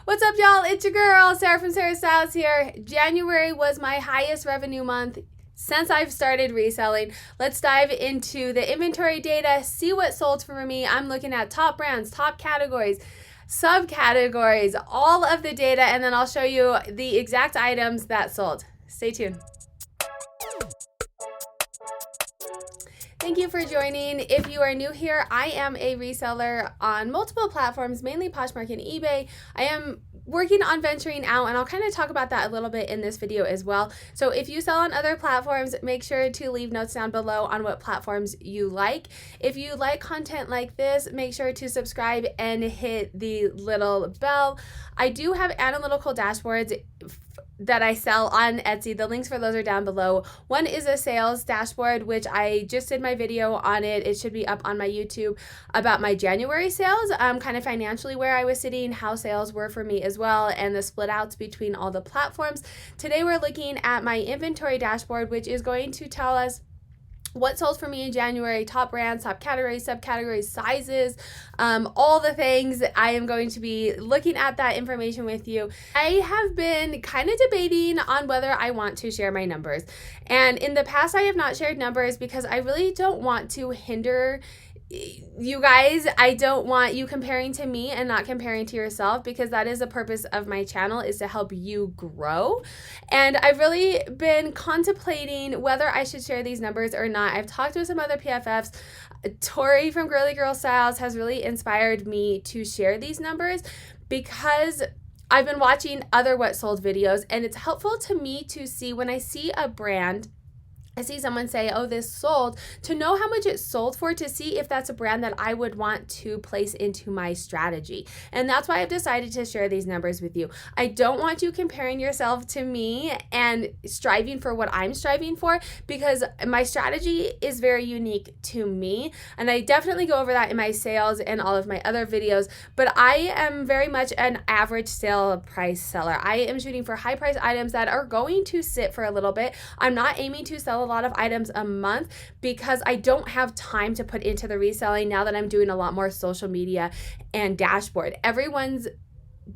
What's up, y'all? It's your girl, Sarah from Sarah Styles here. January was my highest revenue month since I've started reselling. Let's dive into the inventory data, see what sold for me. I'm looking at top brands, top categories, subcategories, all of the data, and then I'll show you the exact items that sold. Stay tuned. Thank you for joining. If you are new here, I am a reseller on multiple platforms, mainly PoshMark and eBay. I am working on venturing out, and I'll kind of talk about that a little bit in this video as well. So if you sell on other platforms, make sure to leave notes down below on what platforms you like. If you like content like this, make sure to subscribe and hit the little bell. I do have analytical dashboards that I sell on Etsy. The links for those are down below. One is a sales dashboard, which I just did my video on it. It should be up on my YouTube about my January sales, kind of financially where I was sitting, how sales were for me as well, and the split outs between all the platforms. Today we're looking at my inventory dashboard, which is going to tell us what sold for me in January, top brands, top categories, subcategories, sizes, all the things. I am going to be looking at that information with you. I have been kind of debating on whether I want to share my numbers. And in the past, I have not shared numbers because I really don't want to hinder you guys. I don't want you comparing to me and not comparing to yourself, because that is the purpose of my channel, is to help you grow. And I've really been contemplating whether I should share these numbers or not. I've talked with some other PFFs. Tori from Girly Girl Styles has really inspired me to share these numbers because I've been watching other what sold videos, and it's helpful to me to see when I see a brand, I see someone say, oh, this sold, to know how much it sold for, to see if that's a brand that I would want to place into my strategy. And that's why I've decided to share these numbers with you. I don't want you comparing yourself to me and striving for what I'm striving for, because my strategy is very unique to me. And I definitely go over that in my sales and all of my other videos. But I am very much an average sale price seller. I am shooting for high price items that are going to sit for a little bit. I'm not aiming to sell a lot of items a month because I don't have time to put into the reselling now that I'm doing a lot more social media and dashboard. Everyone's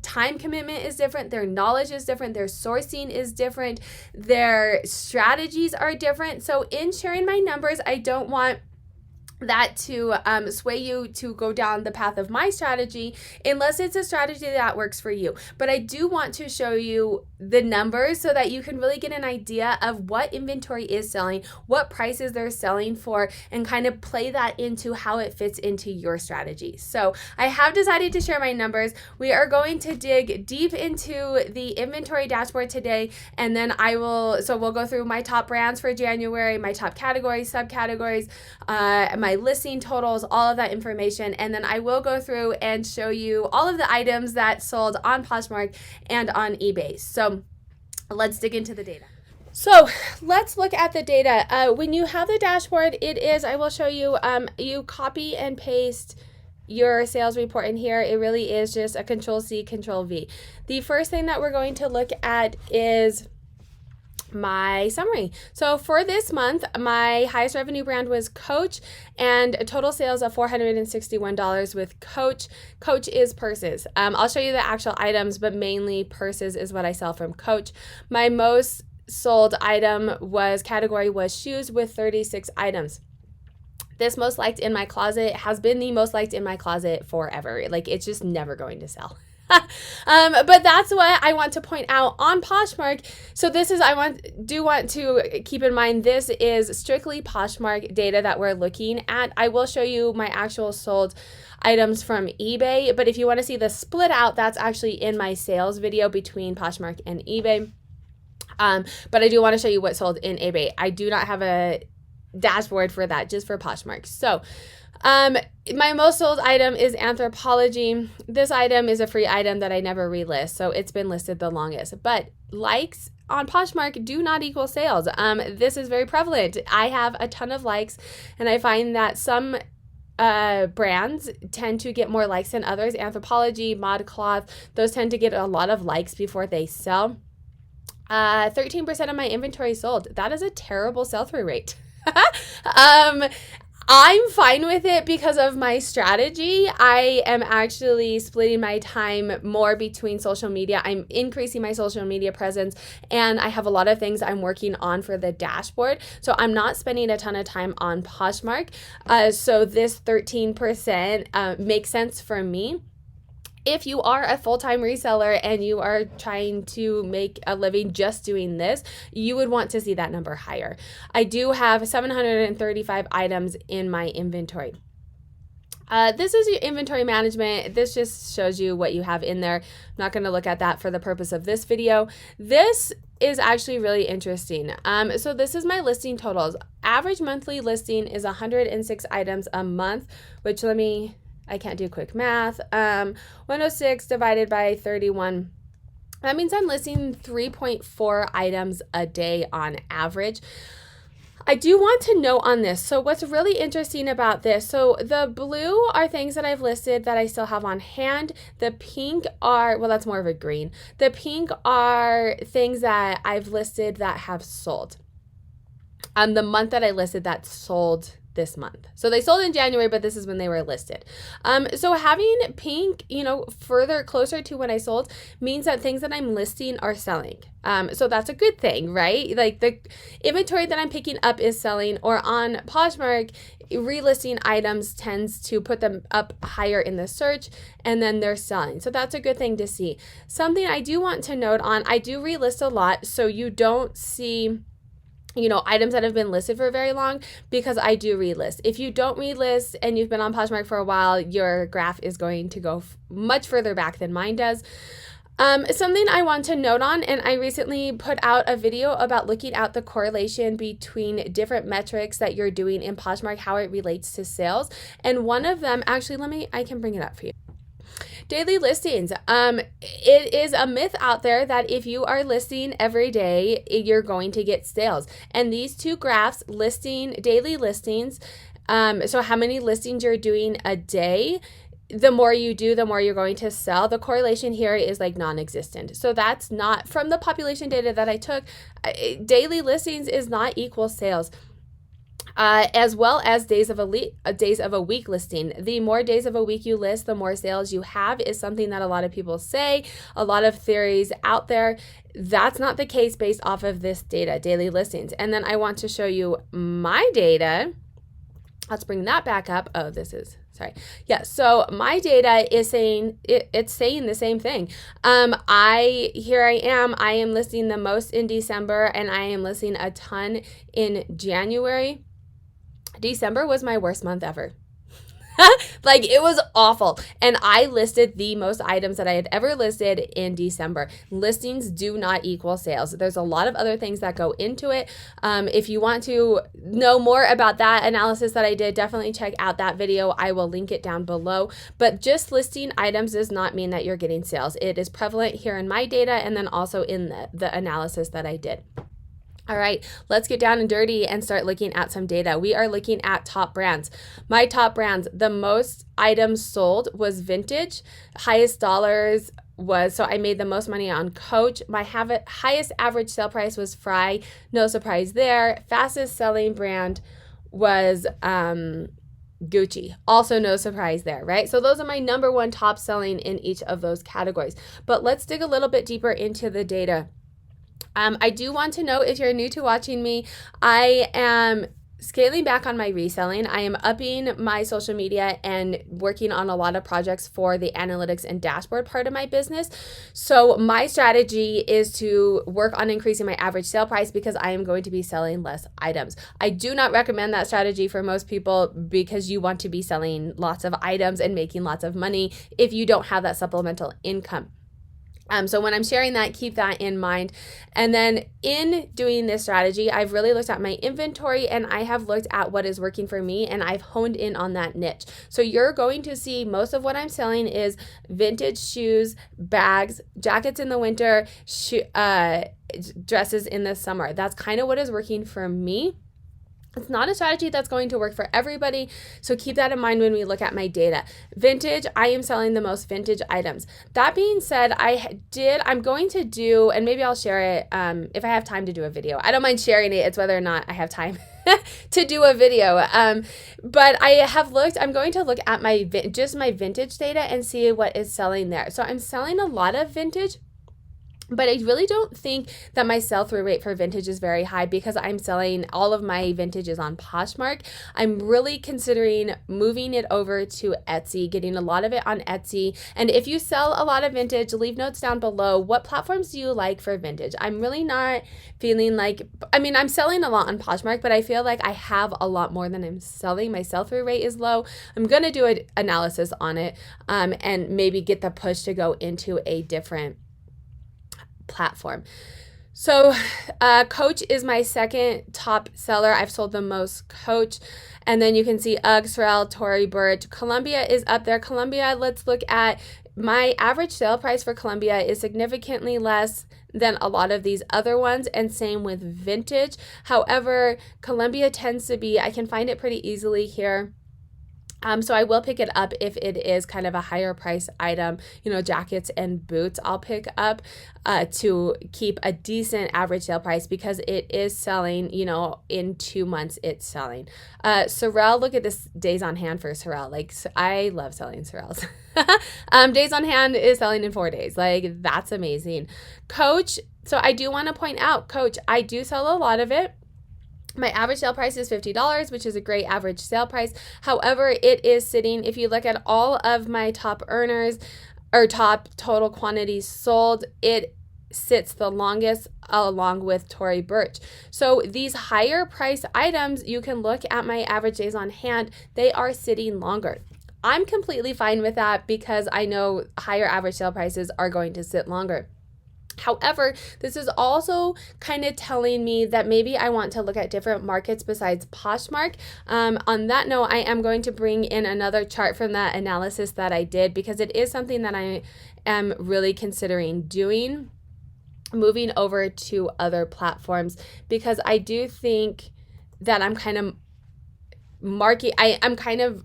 time commitment is different, their knowledge is different, their sourcing is different, their strategies are different. So in sharing my numbers, I don't want that to sway you to go down the path of my strategy unless it's a strategy that works for you. But I do want to show you the numbers so that you can really get an idea of what inventory is selling, what prices they're selling for, and kind of play that into how it fits into your strategy. So I have decided to share my numbers. We are going to dig deep into the inventory dashboard today, and then we'll go through my top brands for January, my top categories, subcategories, my listing totals, all of that information. And then I will go through and show you all of the items that sold on PoshMark and on eBay. So let's dig into the data. So let's look at the data. When you have the dashboard, I will show you, you copy and paste your sales report in here. It really is just a Control-C, Control-V. The first thing that we're going to look at is my summary. So for this month, my highest revenue brand was Coach, and total sales of $461 with Coach. Coach is purses. I'll show you the actual items, but mainly purses is what I sell from Coach. My most sold category was shoes with 36 items. This most liked in my closet has been the most liked in my closet forever. Like, it's just never going to sell. But that's what I want to point out on PoshMark. So this is, do want to keep in mind, this is strictly PoshMark data that we're looking at. I will show you my actual sold items from eBay, but if you want to see the split out, that's actually in my sales video between PoshMark and eBay. But I do want to show you what sold in eBay. I do not have a dashboard for that, just for PoshMark. So my most sold item is Anthropology. This item is a free item that I never relist, so it's been listed the longest. But likes on PoshMark do not equal sales. This is very prevalent. I have a ton of likes, and I find that some brands tend to get more likes than others. Anthropology, ModCloth, those tend to get a lot of likes before they sell. 13% of my inventory sold. That is a terrible sell-through rate. I'm fine with it because of my strategy. I am actually splitting my time more between social media. I'm increasing my social media presence, and I have a lot of things I'm working on for the dashboard. So I'm not spending a ton of time on Poshmark. So this 13% makes sense for me. If you are a full-time reseller and you are trying to make a living just doing this, you would want to see that number higher. I do have 735 items in my inventory. This is your inventory management. This just shows you what you have in there. I'm not going to look at that for the purpose of this video. This is actually really interesting. So this is my listing totals. Average monthly listing is 106 items a month, which I can't do quick math. 106 divided by 31. That means I'm listing 3.4 items a day on average. I do want to note on this. So what's really interesting about this, so the blue are things that I've listed that I still have on hand. The pink are, well, that's more of a green. The pink are things that I've listed that have sold. The month that I listed that sold this month. So they sold in January, but this is when they were listed. So having pink, further closer to when I sold means that things that I'm listing are selling. So that's a good thing, right? Like the inventory that I'm picking up is selling, or on Poshmark, relisting items tends to put them up higher in the search, and then they're selling. So that's a good thing to see. Something I do want to note on, I do relist a lot, so you don't see items that have been listed for very long, because I do relist. If you don't relist and you've been on Poshmark for a while, your graph is going to go much further back than mine does. Something I want to note on, and I recently put out a video about looking at the correlation between different metrics that you're doing in Poshmark, how it relates to sales. And one of them, actually, I can bring it up for you. Daily listings. It is a myth out there that if you are listing every day, you're going to get sales. And these two graphs, daily listings, so how many listings you're doing a day, the more you do, the more you're going to sell. The correlation here is like non-existent. So that's not, from the population data that I took, daily listings is not equal sales. As well as days of a week listing. The more days of a week you list, the more sales you have, is something that a lot of people say, a lot of theories out there. That's not the case based off of this data, daily listings. And then I want to show you my data. Let's bring that back up. Oh, so my data is saying, it's saying the same thing. I am listing the most in December, and I am listing a ton in January. December was my worst month ever. Like, it was awful. And I listed the most items that I had ever listed in December. Listings do not equal sales. There's a lot of other things that go into it. If you want to know more about that analysis that I did, definitely check out that video. I will link it down below. But just listing items does not mean that you're getting sales. It is prevalent here in my data, and then also in the analysis that I did. All right, let's get down and dirty and start looking at some data. We are looking at top brands. My top brands, the most items sold was Vintage. Highest dollars was, so I made the most money on Coach. My highest average sale price was Fry. No surprise there. Fastest selling brand was Gucci. Also no surprise there, right? So those are my number one top selling in each of those categories. But let's dig a little bit deeper into the data. I do want to note, if you're new to watching me, I am scaling back on my reselling. I am upping my social media and working on a lot of projects for the analytics and dashboard part of my business. So my strategy is to work on increasing my average sale price, because I am going to be selling less items. I do not recommend that strategy for most people, because you want to be selling lots of items and making lots of money if you don't have that supplemental income. So when I'm sharing that, keep that in mind. And then in doing this strategy, I've really looked at my inventory, and I have looked at what is working for me, and I've honed in on that niche. So you're going to see most of what I'm selling is vintage shoes, bags, jackets in the winter, dresses in the summer. That's kind of what is working for me. It's not a strategy that's going to work for everybody, so keep that in mind when we look at my data. Vintage, I am selling the most vintage items. That being said, I'm going to do, and maybe I'll share it if I have time to do a video. I don't mind sharing it. It's whether or not I have time. to do a video. But I have looked, I'm going to look at my vintage data and see what is selling there. So I'm selling a lot of vintage, but I really don't think that my sell-through rate for vintage is very high because I'm selling all of my vintages on Poshmark. I'm really considering moving it over to Etsy, getting a lot of it on Etsy. And if you sell a lot of vintage, leave notes down below. What platforms do you like for vintage? I'm really not feeling like, I'm selling a lot on Poshmark, but I feel like I have a lot more than I'm selling. My sell-through rate is low. I'm going to do an analysis on it and maybe get the push to go into a different platform. So Coach is my second top seller. I've sold the most Coach. And then you can see UGG, Sorel, Tory Burch. Columbia is up there. Columbia, let's look at my average sale price for Columbia is significantly less than a lot of these other ones, and same with vintage. However, Columbia tends to be, I can find it pretty easily here. So I will pick it up if it is kind of a higher price item, jackets and boots I'll pick up to keep a decent average sale price because it is selling, in 2 months it's selling. Sorel, look at this days on hand for Sorel. Like, I love selling Sorels. Days on hand is selling in 4 days. Like, that's amazing. Coach, so I do want to point out, Coach, I do sell a lot of it. My average sale price is $50, which is a great average sale price. However, it is sitting, if you look at all of my top earners or top total quantities sold, it sits the longest along with Tory Burch. So these higher price items, you can look at my average days on hand, they are sitting longer. I'm completely fine with that because I know higher average sale prices are going to sit longer. However, this is also kind of telling me that maybe I want to look at different markets besides Poshmark. On that note, I am going to bring in another chart from that analysis that I did because it is something that I am really considering doing, moving over to other platforms, because I do think that I'm kind of I'm kind of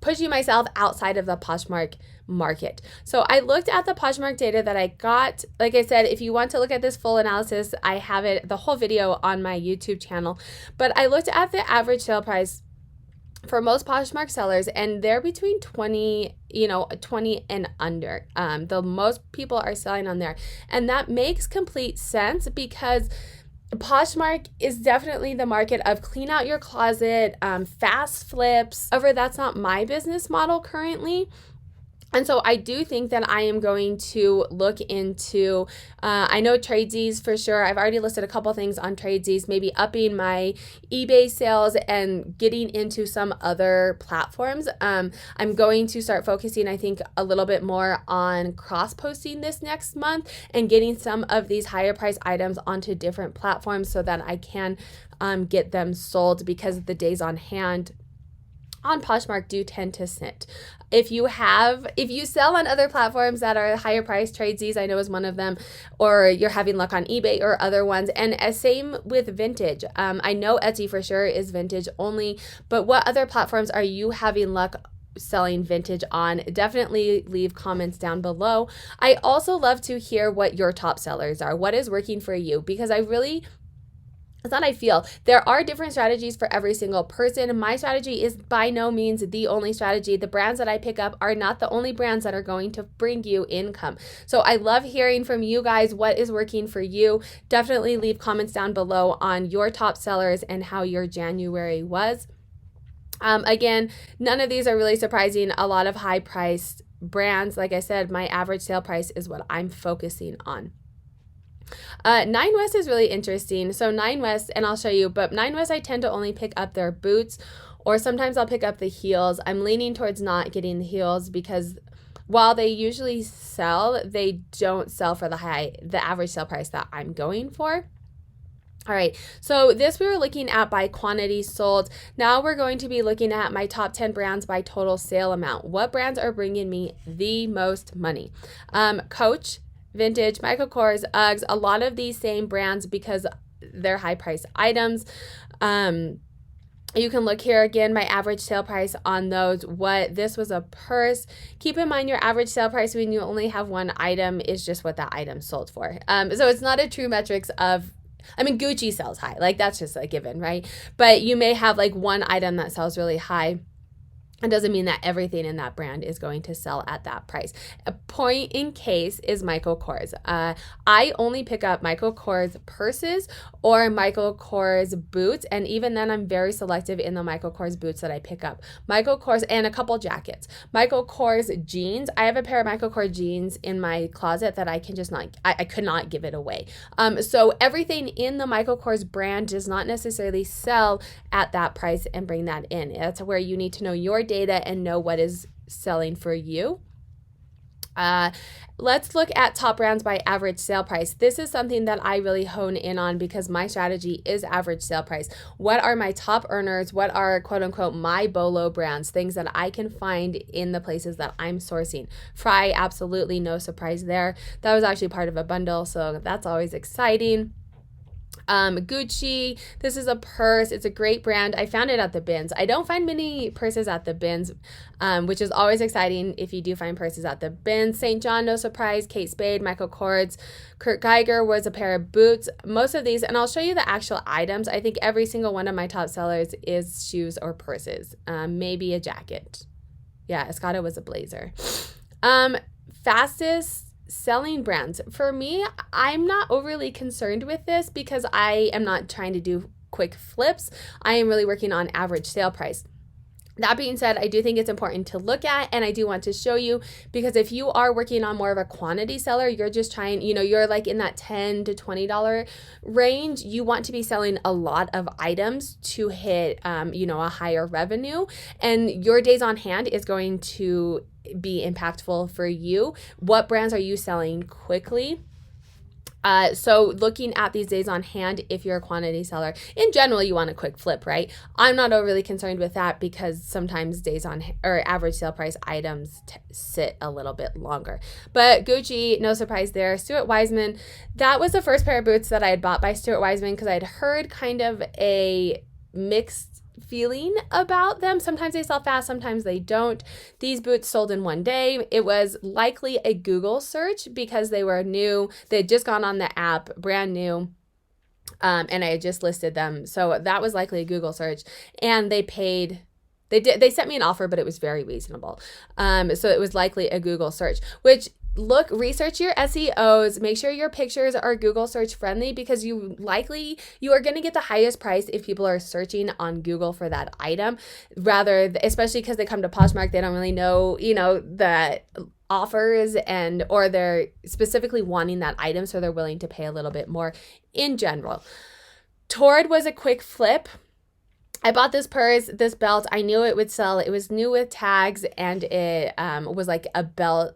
pushing myself outside of the Poshmark market. So I looked at the Poshmark data that I got. Like I said, if you want to look at this full analysis, I have it, the whole video on my YouTube channel. But I looked at the average sale price for most Poshmark sellers, and they're between 20 and under. The most people are selling on there. And that makes complete sense because Poshmark is definitely the market of clean out your closet, fast flips. However, that's not my business model currently. And so I do think that I am going to look into, I know Tradesies for sure. I've already listed a couple things on Tradesies, maybe upping my eBay sales and getting into some other platforms. I'm going to start focusing, I think, a little bit more on cross-posting this next month and getting some of these higher price items onto different platforms so that I can get them sold, because the days on hand on Poshmark do tend to sit. If you sell on other platforms that are higher price, Tradesies I know is one of them, or you're having luck on eBay or other ones, and same with vintage. I know Etsy for sure is vintage only, but what other platforms are you having luck selling vintage on? Definitely leave comments down below. I also love to hear what your top sellers are. What is working for you? Because there are different strategies for every single person. My strategy is by no means the only strategy. The brands that I pick up are not the only brands that are going to bring you income. So I love hearing from you guys what is working for you. Definitely leave comments down below on your top sellers and how your January was. Again, none of these are really surprising. A lot of high priced brands. Like I said, my average sale price is what I'm focusing on. Nine West is really interesting. So Nine West, and I'll show you, but Nine West I tend to only pick up their boots, or sometimes I'll pick up the heels. I'm leaning towards not getting the heels because while they usually sell, they don't sell for the average sale price that I'm going for. All right, so this we were looking at by quantity sold. Now we're going to be looking at my top 10 brands by total sale amount. What brands are bringing me the most money? Coach, Vintage, Michael Kors, Uggs, a lot of these same brands because they're high price items. You can look here again, my average sale price on those. This was a purse. Keep in mind your average sale price when you only have one item is just what that item sold for. So it's not a true metrics of I mean, Gucci sells high. Like that's just a given, right? But you may have like one item that sells really high. It doesn't mean that everything in that brand is going to sell at that price. A point in case is Michael Kors. I only pick up Michael Kors purses or Michael Kors boots, and even then I'm very selective in the Michael Kors boots that I pick up. Michael Kors and a couple jackets. Michael Kors jeans. I have a pair of Michael Kors jeans in my closet that I can just not, I could not give it away. So everything in the Michael Kors brand does not necessarily sell at that price and bring that in. That's where you need to know your data and know what is selling for you. Let's look at top brands by average sale price. This is something that I really hone in on because my strategy is average sale price. What are my top earners? What are quote unquote my BOLO brands? Things that I can find in the places that I'm sourcing. Fry, absolutely no surprise there. That was actually part of a bundle, so that's always exciting. Gucci, this is a purse. It's a great brand. I found it at the bins. I don't find many purses at the bins, which is always exciting if you do find purses at the bins. St. John, no surprise. Kate Spade, Michael Kors, Kurt Geiger was a pair of boots. Most of these, and I'll show you the actual items. I think every single one of my top sellers is shoes or purses, maybe a jacket. Yeah, Escada was a blazer. Fastest selling brands. For me, I'm not overly concerned with this because I am not trying to do quick flips. I am really working on average sale price. That being said, I do think it's important to look at, and I do want to show you, because if you are working on more of a quantity seller, you're just trying, you're like in that $10 to $20 range, you want to be selling a lot of items to hit, a higher revenue, and your days on hand is going to be impactful for you. What brands are you selling quickly? So looking at these days on hand, if you're a quantity seller, in general, you want a quick flip, right? I'm not overly concerned with that because sometimes days on or average sale price items sit a little bit longer. But Gucci, no surprise there. Stuart Weitzman, that was the first pair of boots that I had bought by Stuart Weitzman because I'd heard kind of a mixed feeling about them. Sometimes they sell fast, sometimes they don't. These boots sold in one day. It was likely a Google search because they were new. They had just gone on the app, brand new. And I had just listed them. So that was likely a Google search. And they sent me an offer, but it was very reasonable. So it was likely a Google search, which research your SEOs, make sure your pictures are Google search friendly because you are going to get the highest price if people are searching on Google for that item, especially because they come to PoshMark, they don't really know, the offers or they're specifically wanting that item, so they're willing to pay a little bit more in general. Torrid was a quick flip. I bought this purse, this belt. I knew it would sell. It was new with tags, and it was like a belt,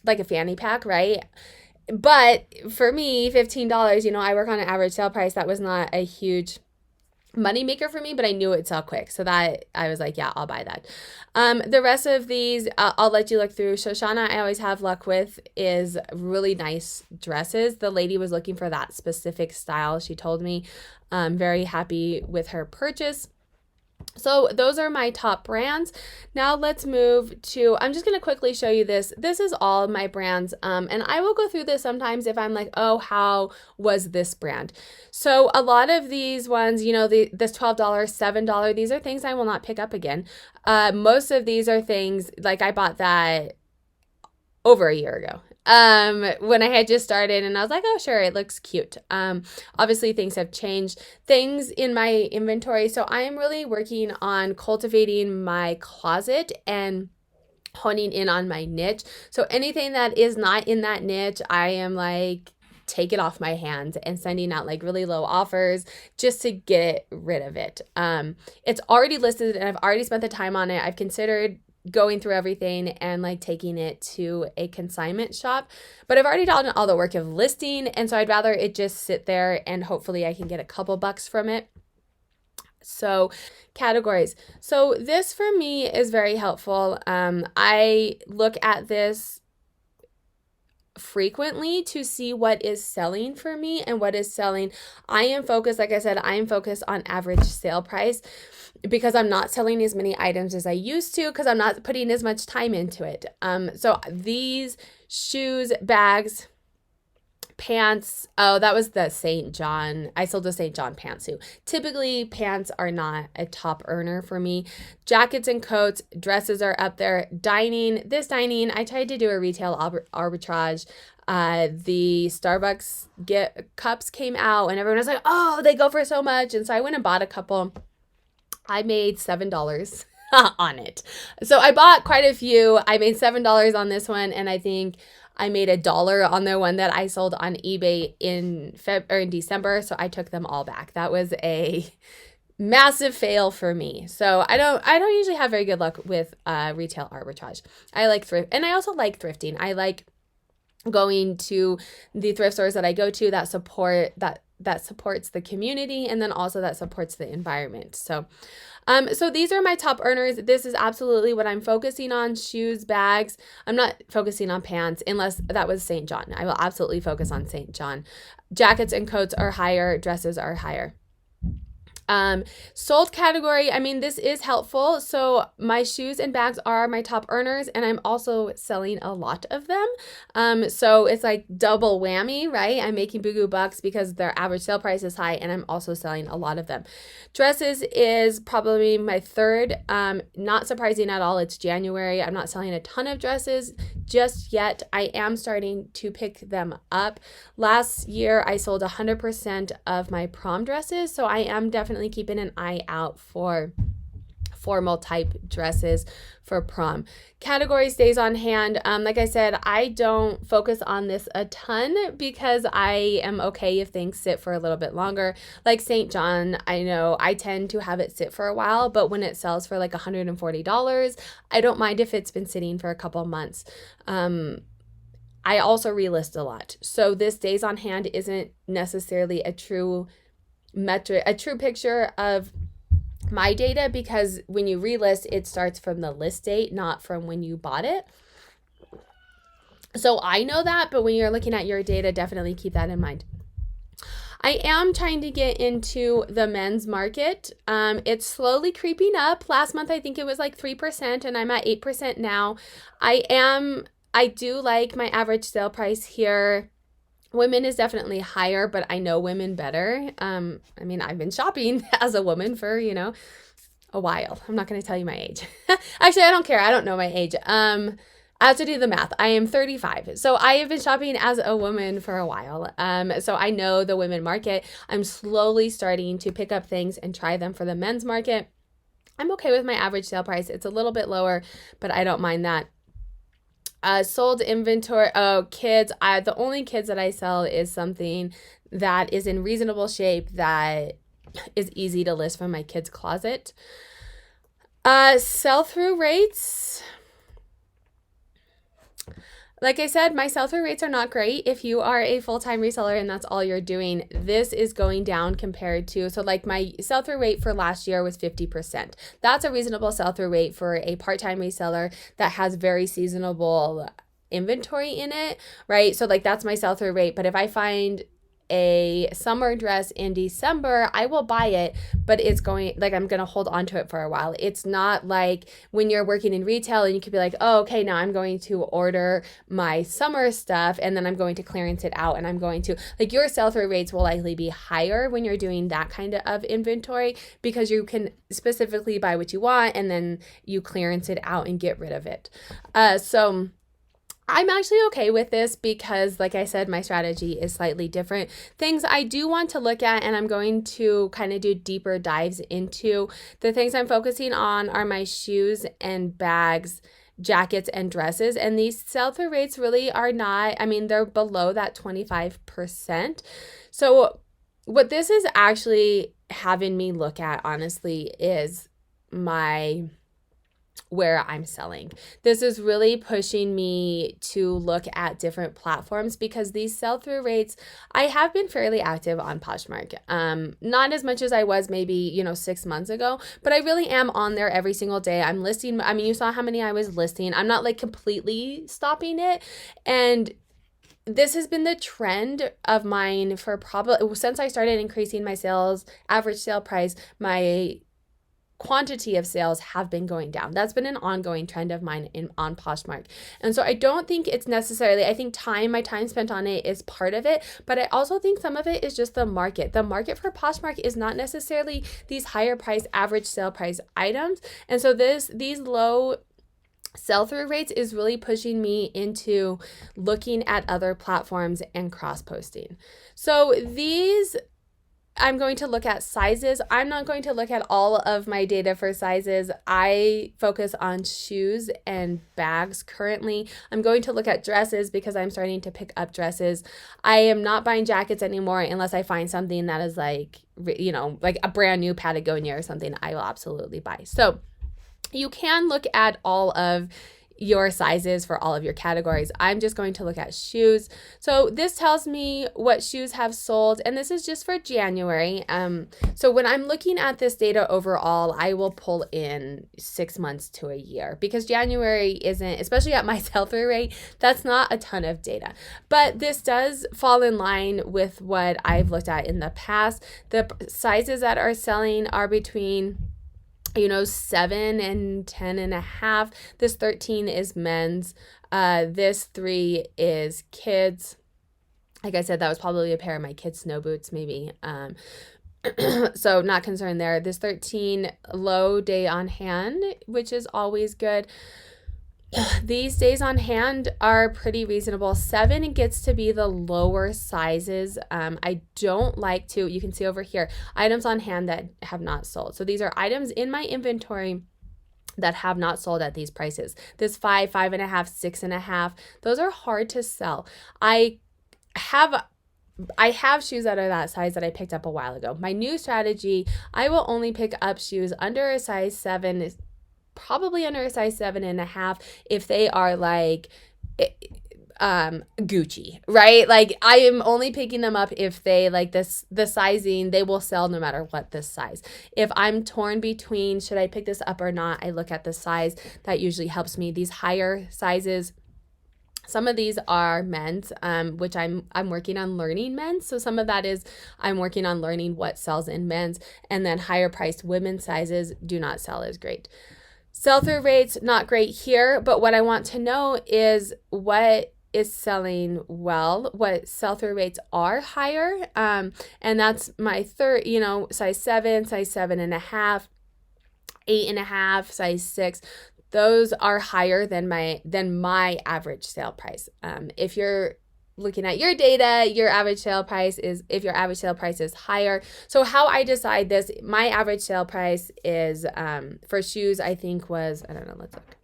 like a fanny pack, right? But for me, $15, I work on an average sale price. That was not a huge money maker for me, but I knew it'd sell quick. So that I was like, yeah, I'll buy that. The rest of these, I'll let you look through. Shoshana, I always have luck with, is really nice dresses. The lady was looking for that specific style. She told me, very happy with her purchase. So those are my top brands. Now let's move to, I'm just going to quickly show you this. This is all of my brands. And I will go through this sometimes if I'm like, oh, how was this brand? So a lot of these ones, this $12, $7, these are things I will not pick up again. Most of these are things like I bought that over a year ago. When I had just started, and I was like, oh, sure, it looks cute. Obviously things have changed, things in my inventory. So I am really working on cultivating my closet and honing in on my niche. So anything that is not in that niche, I am like, take it off my hands and sending out like really low offers just to get rid of it. It's already listed and I've already spent the time on it. I've considered going through everything and like taking it to a consignment shop, but I've already done all the work of listing, and so I'd rather it just sit there and hopefully I can get a couple bucks from it. So categories. So this for me is very helpful. I look at this frequently to see what is selling for me and what is selling. I am focused, like I said, I am focused on average sale price because I'm not selling as many items as I used to because I'm not putting as much time into it. So these shoes, bags, Pants, oh, that was the St. John. I sold the St. John pantsuit. Typically, pants are not a top earner for me. Jackets and coats, dresses are up there. Dining, I tried to do a retail arbitrage. The Starbucks cups came out and everyone was like, oh, they go for so much. And so I went and bought a couple. I made $7 on it. So I bought quite a few. I made $7 on this one, and I think I made $1 on the one that I sold on eBay in December. So I took them all back. That was a massive fail for me. So I don't usually have very good luck with retail arbitrage. I like thrift, and I also like thrifting. I like going to the thrift stores that I go to that supports the community, and then also that supports the environment. So these are my top earners. This is absolutely what I'm focusing on: shoes, bags. I'm not focusing on pants unless that was St. John. I will absolutely focus on St. John. Jackets and coats are higher. Dresses are higher. Sold category, I mean, this is helpful. So my shoes and bags are my top earners, and I'm also selling a lot of them. So it's like double whammy, right? I'm making boo bucks because their average sale price is high, and I'm also selling a lot of them. Dresses is probably my third. Not surprising at all. It's January. I'm not selling a ton of dresses just yet. I am starting to pick them up. Last year, I sold 100% of my prom dresses, so I am definitely keeping an eye out for formal type dresses for prom. Category stays on hand. Like I said, I don't focus on this a ton because I am okay if things sit for a little bit longer. Like St. John, I know I tend to have it sit for a while, but when it sells for like $140, I don't mind if it's been sitting for a couple months. I also relist a lot. So this days on hand isn't necessarily a true metric, a true picture of my data, because when you relist, it starts from the list date, not from when you bought it. So I know that, but when you're looking at your data, definitely keep that in mind. I am trying to get into the men's market. It's slowly creeping up. Last month, I think it was like 3%, and I'm at 8% now. I do like my average sale price here. Women is definitely higher, but I know women better. I mean, I've been shopping as a woman for, a while. I'm not going to tell you my age. Actually, I don't care. I don't know my age. I have to do the math. I am 35. So I have been shopping as a woman for a while. So I know the women market. I'm slowly starting to pick up things and try them for the men's market. I'm okay with my average sale price. It's a little bit lower, but I don't mind that. Sold inventory. Oh, kids. The only kids that I sell is something that is in reasonable shape that is easy to list from my kids' closet. Sell-through rates. Like I said, my sell-through rates are not great. If you are a full-time reseller and that's all you're doing, this is going down compared to, so like my sell-through rate for last year was 50%. That's a reasonable sell-through rate for a part-time reseller that has very seasonable inventory in it, right? So like that's my sell-through rate. But if I find a summer dress in December, I will buy it, but I'm going to hold on to it for a while. It's not like when you're working in retail and you could be like, oh, okay, now I'm going to order my summer stuff and then I'm going to clearance it out, and I'm going to, like, your sell-through rates will likely be higher when you're doing that kind of inventory, because you can specifically buy what you want and then you clearance it out and get rid of it. So I'm actually okay with this because, like I said, my strategy is slightly different. Things I do want to look at, and I'm going to kind of do deeper dives into, the things I'm focusing on are my shoes and bags, jackets and dresses. And these sell-through rates really are not, I mean, they're below that 25%. So what this is actually having me look at, honestly, is where I'm selling. This is really pushing me to look at different platforms, because these sell-through rates, I have been fairly active on PoshMark. Not as much as I was maybe, 6 months ago, but I really am on there every single day. I'm listing. I mean, you saw how many I was listing. I'm not like completely stopping it. And this has been the trend of mine for probably since I started increasing my average sale price, my quantity of sales have been going down. That's been an ongoing trend of mine on Poshmark. And so I don't think it's necessarily, I think my time spent on it is part of it, but I also think some of it is just the market. The market for Poshmark is not necessarily these higher price, average sale price items. And so these low sell-through rates is really pushing me into looking at other platforms and cross-posting. So I'm going to look at sizes. I'm not going to look at all of my data for sizes. I focus on shoes and bags currently. I'm going to look at dresses because I'm starting to pick up dresses. I am not buying jackets anymore unless I find something that is like a brand new Patagonia or something I will absolutely buy. So you can look at all of your sizes for all of your categories. I'm just going to look at shoes. So this tells me what shoes have sold, and this is just for January. So when I'm looking at this data overall, I will pull in 6 months to a year because January isn't, especially at my sell-through rate, that's not a ton of data. But this does fall in line with what I've looked at in the past. The sizes that are selling are between 7 and 10.5. This 13 is men's. This 3 is kids. Like I said, that was probably a pair of my kids' snow boots, maybe. So not concerned there. This 13, low day on hand, which is always good. These days on hand are pretty reasonable. 7 gets to be the lower sizes. I don't like to, you can see over here, items on hand that have not sold. So these are items in my inventory that have not sold at these prices. This 5, 5.5, 6.5, those are hard to sell. I have shoes that are that size that I picked up a while ago. My new strategy, I will only pick up shoes under a size 7, probably under a size 7.5 if they are like Gucci, right? Like I am only picking them up if they like the sizing, they will sell no matter what this size. If I'm torn between should I pick this up or not, I look at the size. That usually helps me. These higher sizes, some of these are men's, which I'm working on learning men's. So some of that is I'm working on learning what sells in men's, and then higher priced women's sizes do not sell as great. Sell-through rates, not great here, but what I want to know is what is selling well, what sell-through rates are higher. And that's my third, size 7, size 7.5, 8.5, size 6. Those are higher than my average sale price. If you're looking at your data, if your average sale price is higher. So how I decide this, my average sale price is, for shoes, I think was, I don't know, let's look.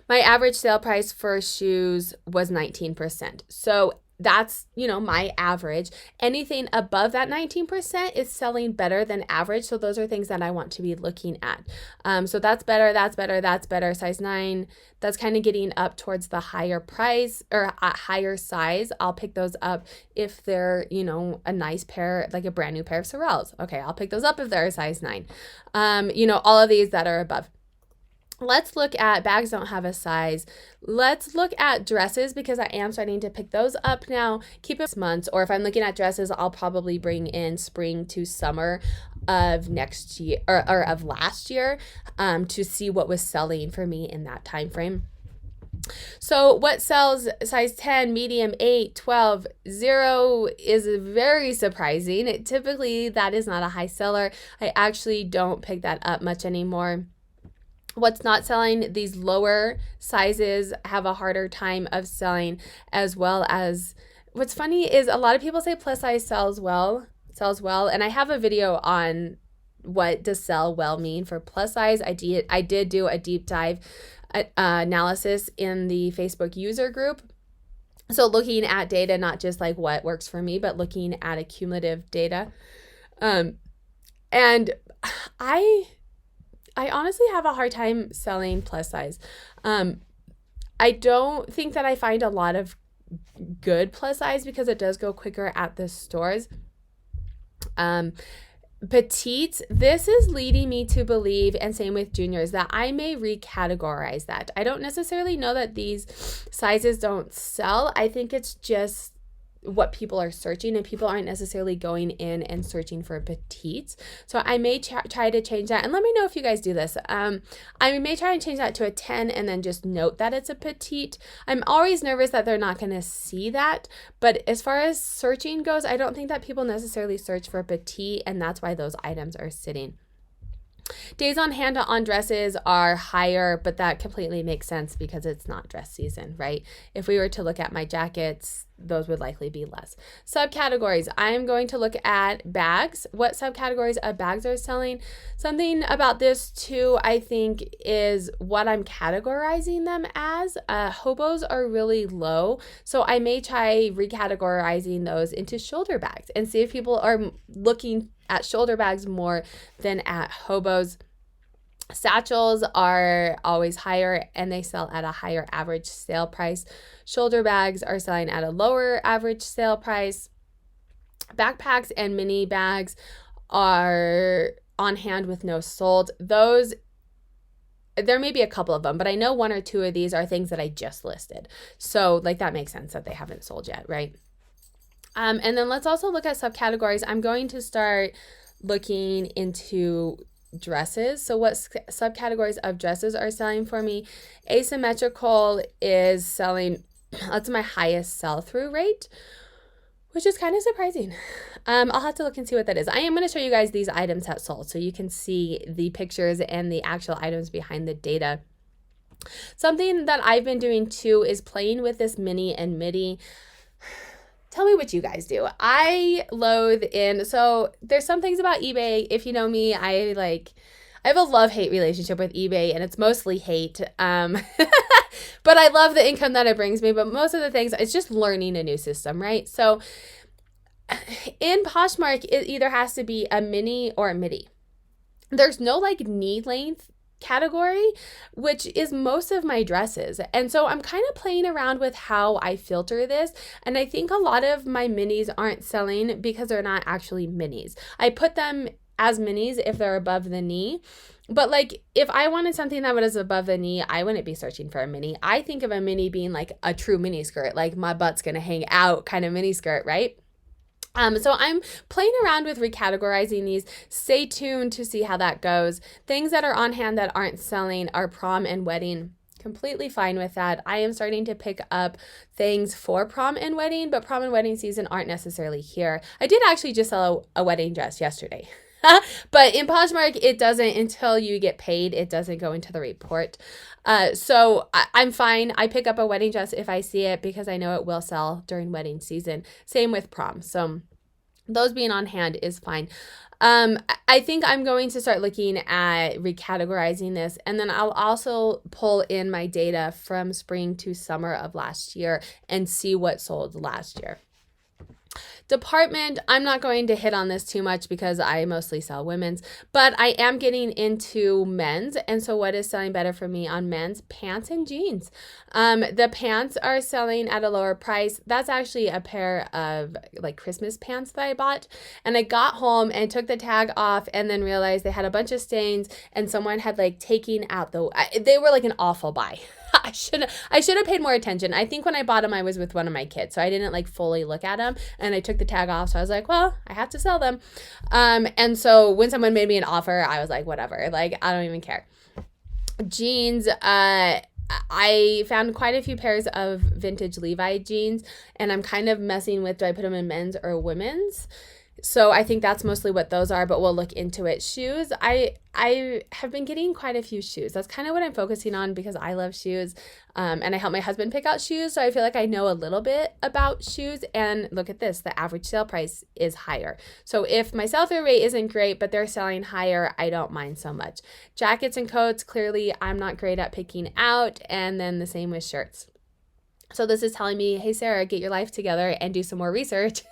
My average sale price for shoes was 19%. So that's, my average. Anything above that 19% is selling better than average. So those are things that I want to be looking at. So that's better, that's better, that's better. Size 9, that's kind of getting up towards the higher price or a higher size. I'll pick those up if they're, a nice pair, like a brand new pair of SarahStylesLLC. Okay, I'll pick those up if they're a size 9. All of these that are above. Let's look at bags don't have a size. Let's look at dresses because I am starting to pick those up now. Keep it months, or if I'm looking at dresses, I'll probably bring in spring to summer of next year or of last year to see what was selling for me in that time frame. So what sells size 10, medium, 8, 12, 0 is very surprising. Typically, that is not a high seller. I actually don't pick that up much anymore. What's not selling, these lower sizes have a harder time of selling, as well as what's funny is a lot of people say plus size sells well. And I have a video on what does sell well mean for plus size. I did do a deep dive analysis in the Facebook user group. So looking at data, not just like what works for me, but looking at accumulative data. And I honestly have a hard time selling plus size. I don't think that I find a lot of good plus size because it does go quicker at the stores. Petites, this is leading me to believe, and same with juniors, that I may recategorize that. I don't necessarily know that these sizes don't sell. I think it's just what people are searching, and people aren't necessarily going in and searching for petites. So I may try to change that, and let me know if you guys do this. I may try and change that to a 10 and then just note that it's a petite. I'm always nervous that they're not going to see that, but as far as searching goes, I don't think that people necessarily search for petite, and that's why those items are sitting. Days on hand on dresses are higher, but that completely makes sense because it's not dress season, right? If we were to look at my jackets, those would likely be less. Subcategories. I'm going to look at bags. What subcategories of bags are selling? Something about this too, I think, is what I'm categorizing them as. Hobos are really low, so I may try recategorizing those into shoulder bags and see if people are looking at shoulder bags more than at hobos. Satchels are always higher and they sell at a higher average sale price. Shoulder bags are selling at a lower average sale price. Backpacks and mini bags are on hand with no sold. Those, there may be a couple of them, but I know one or two of these are things that I just listed. So like that makes sense that they haven't sold yet, right? And then let's also look at subcategories. I'm going to start looking into dresses. So what subcategories of dresses are selling for me? Asymmetrical is selling, that's my highest sell-through rate, which is kind of surprising. I'll have to look and see what that is. I am going to show you guys these items that sold so you can see the pictures and the actual items behind the data. Something that I've been doing too is playing with this mini and midi. Tell me what you guys do. I loathe in, so there's some things about eBay. If you know me, I have a love-hate relationship with eBay, and it's mostly hate. But I love the income that it brings me. But most of the things, it's just learning a new system, right? So in Poshmark, it either has to be a mini or a midi. There's no like knee length category, which is most of my dresses. And so I'm kind of playing around with how I filter this. And I think a lot of my minis aren't selling because they're not actually minis. I put them as minis if they're above the knee. But like if I wanted something that was above the knee, I wouldn't be searching for a mini. I think of a mini being like a true mini skirt, like my butt's going to hang out kind of mini skirt, right? So I'm playing around with recategorizing these. Stay tuned to see how that goes. Things that are on hand that aren't selling are prom and wedding. Completely fine with that. I am starting to pick up things for prom and wedding, but prom and wedding season aren't necessarily here. I did actually just sell a wedding dress yesterday. But in Poshmark, it doesn't, until you get paid, it doesn't go into the report. So I'm fine. I pick up a wedding dress if I see it because I know it will sell during wedding season. Same with prom. So those being on hand is fine. I think I'm going to start looking at recategorizing this, and then I'll also pull in my data from spring to summer of last year and see what sold last year. Department, I'm not going to hit on this too much because I mostly sell women's, but I am getting into men's. And so what is selling better for me on men's? Pants and jeans. The pants are selling at a lower price. That's actually a pair of like Christmas pants that I bought. And I got home and took the tag off and then realized they had a bunch of stains and someone had like taken out they were like an awful buy. I should have paid more attention. I think when I bought them, I was with one of my kids, so I didn't like fully look at them, and I took the tag off. So I was like, well, I have to sell them. And so when someone made me an offer, I was like, whatever, like I don't even care. Jeans, I found quite a few pairs of vintage Levi jeans, and I'm kind of messing with, do I put them in men's or women's? So I think that's mostly what those are, but we'll look into it. Shoes, I have been getting quite a few shoes. That's kind of what I'm focusing on because I love shoes, and I help my husband pick out shoes, so I feel like I know a little bit about shoes. And look at this, the average sale price is higher. So if my sell-through rate isn't great, but they're selling higher, I don't mind so much. Jackets and coats, clearly I'm not great at picking out, and then the same with shirts. So this is telling me, hey, Sarah, get your life together and do some more research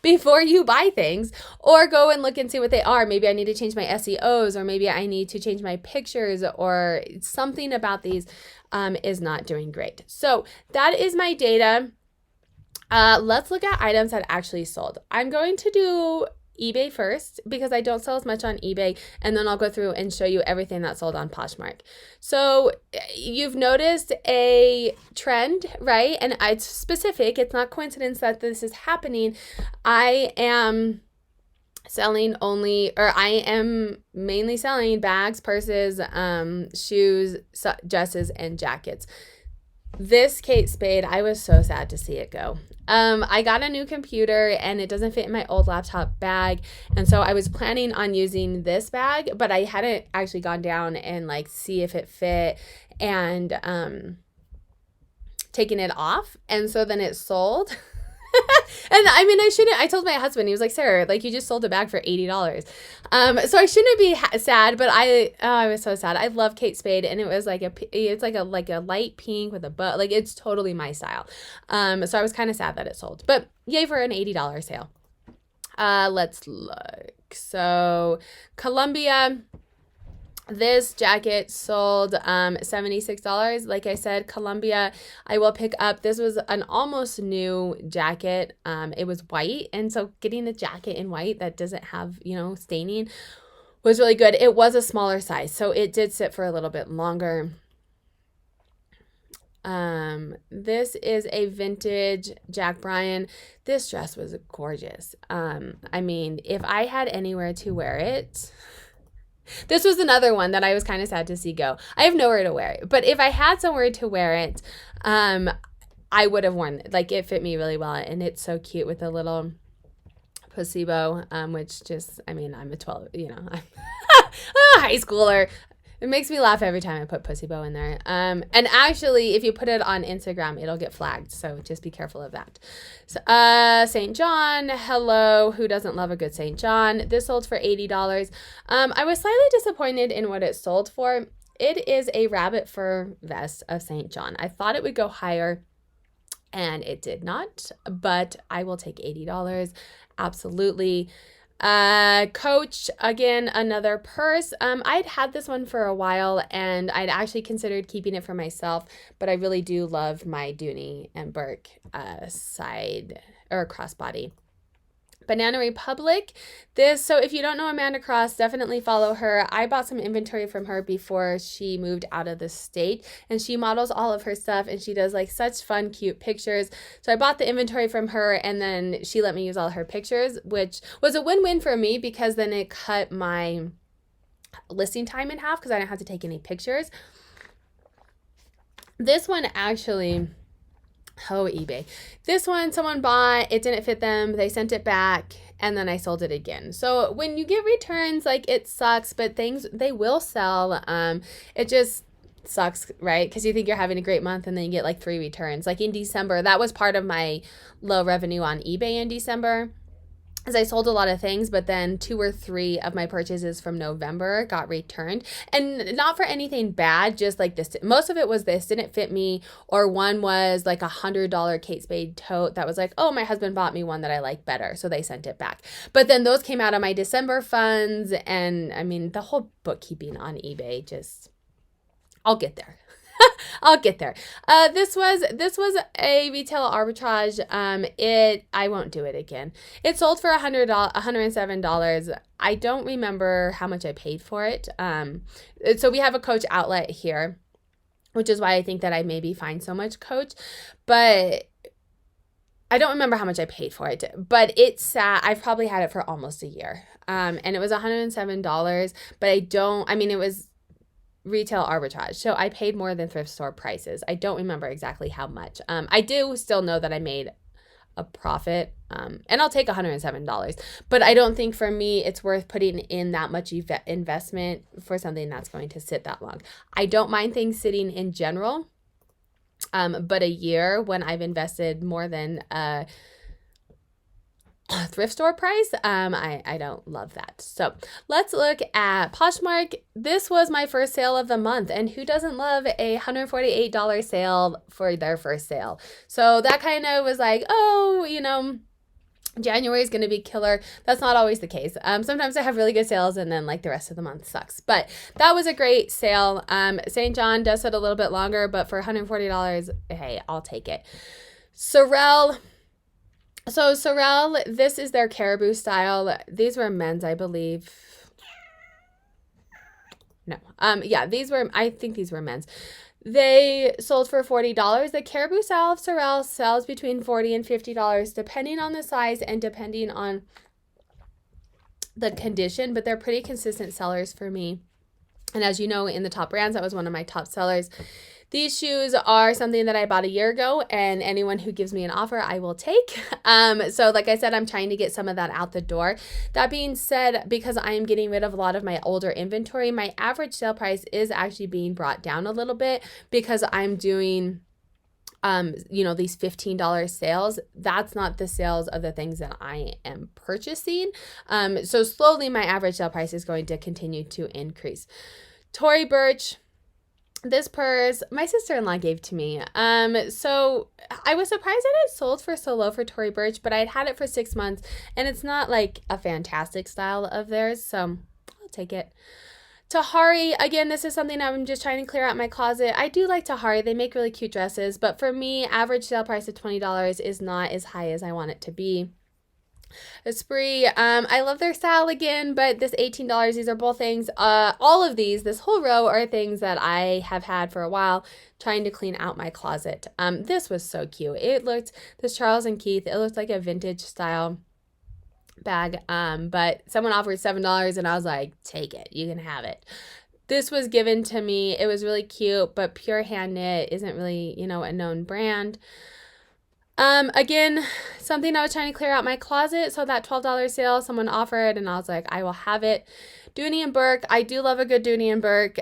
before you buy things, or go and look and see what they are. Maybe I need to change my SEOs, or maybe I need to change my pictures, or something about these is not doing great. So that is my data. Let's look at items that actually sold. I'm going to do eBay first because I don't sell as much on eBay, and then I'll go through and show you everything that's sold on Poshmark. So you've noticed a trend, right? And it's specific. It's not coincidence that this is happening. I am mainly selling bags, purses, shoes, dresses, and jackets. This Kate Spade, I was so sad to see it go. I got a new computer and it doesn't fit in my old laptop bag. And so I was planning on using this bag, but I hadn't actually gone down and like see if it fit and taken it off. And so then it sold. And I mean, I told my husband, he was like, Sarah, like you just sold a bag for $80. So I shouldn't be sad, but I was so sad. I love Kate Spade, and it was like it's like a light pink with a bow. Like it's totally my style. So I was kind of sad that it sold, but yay for an $80 sale. Let's look. So Columbia, this jacket sold $76. Like I said, Columbia, I will pick up. This was an almost new jacket. It was white. And so getting a jacket in white that doesn't have, staining was really good. It was a smaller size, so it did sit for a little bit longer. This is a vintage Jack Bryan. This dress was gorgeous. I mean, if I had anywhere to wear it, this was another one that I was kind of sad to see go. I have nowhere to wear it, but if I had somewhere to wear it, I would have worn it. Like it fit me really well, and it's so cute with a little pussy bow, which just, I mean, I'm a 12, I'm a high schooler. It makes me laugh every time I put pussy bow in there. And actually, if you put it on Instagram, it'll get flagged. So just be careful of that. So, St. John, hello. Who doesn't love a good St. John? This sold for $80. I was slightly disappointed in what it sold for. It is a rabbit fur vest of St. John. I thought it would go higher, and it did not. But I will take $80. Absolutely. Coach, again, another purse. I'd had this one for a while, and I'd actually considered keeping it for myself, but I really do love my Dooney and Burke side or crossbody. Banana Republic. So if you don't know Amanda Cross, definitely follow her. I bought some inventory from her before she moved out of the state, and she models all of her stuff, and she does like such fun, cute pictures. So I bought the inventory from her, and then she let me use all her pictures, which was a win-win for me because then it cut my listing time in half because I didn't have to take any pictures. This one actually... Oh, eBay. This one someone bought, it didn't fit them, they sent it back, and then I sold it again. So when you get returns, like it sucks, but they will sell. It just sucks, right? Because you think you're having a great month and then you get like 3 returns. Like in December, that was part of my low revenue on eBay in December. As I sold a lot of things, but then 2 or 3 of my purchases from November got returned, and not for anything bad, just like this. Most of it was this didn't fit me, or one was like $100 Kate Spade tote that was like, oh, my husband bought me one that I like better, so they sent it back. But then those came out of my December funds, and I mean, the whole bookkeeping on eBay just, I'll get there. I'll get there. This was a retail arbitrage. I won't do it again. It sold for $107. I don't remember how much I paid for it. So we have a Coach outlet here, which is why I think that I maybe find so much Coach, but I don't remember how much I paid for it, but I've probably had it for almost a year. And it was $107, but it was retail arbitrage. So I paid more than thrift store prices. I don't remember exactly how much. I do still know that I made a profit, and I'll take $107, but I don't think for me it's worth putting in that much investment for something that's going to sit that long. I don't mind things sitting in general, but a year when I've invested more than thrift store price, I don't love that. So let's look at Poshmark. This was my first sale of the month, and who doesn't love a $148 sale for their first sale? So that kind of was like, January is going to be killer. That's not always the case. Sometimes I have really good sales, and then like the rest of the month sucks. But that was a great sale. St. John does sit a little bit longer, but for $140, hey, I'll take it. Sorel. So Sorel, this is their caribou style. These were men's, I believe. No. Yeah, I think these were men's. They sold for $40. The caribou style of Sorel sells between $40 and $50 depending on the size and depending on the condition, but they're pretty consistent sellers for me. And as you know, in the top brands, that was one of my top sellers. These shoes are something that I bought a year ago, and anyone who gives me an offer, I will take. So like I said, I'm trying to get some of that out the door. That being said, because I am getting rid of a lot of my older inventory, my average sale price is actually being brought down a little bit because I'm doing these $15 sales. That's not the sales of the things that I am purchasing. So slowly my average sale price is going to continue to increase. Tory Burch, this purse my sister-in-law gave to me. So I was surprised that it sold for so low for Tory Burch, but I'd had it for 6 months and it's not like a fantastic style of theirs, so I'll take it. Tahari, again, this is something I'm just trying to clear out my closet. I do like Tahari. They make really cute dresses, but for me, average sale price of $20 is not as high as I want it to be. Esprit, I love their style again, but this $18, these are both things, all of these, this whole row are things that I have had for a while, trying to clean out my closet. This was so cute. This Charles and Keith, it looked like a vintage style bag, but someone offered $7 and I was like, take it, you can have it. This was given to me. It was really cute, but Pure Hand Knit isn't really, a known brand. Again, something I was trying to clear out my closet. So that $12 sale, someone offered and I was like, I will have it. Dooney and Burke. I do love a good Dooney and Burke.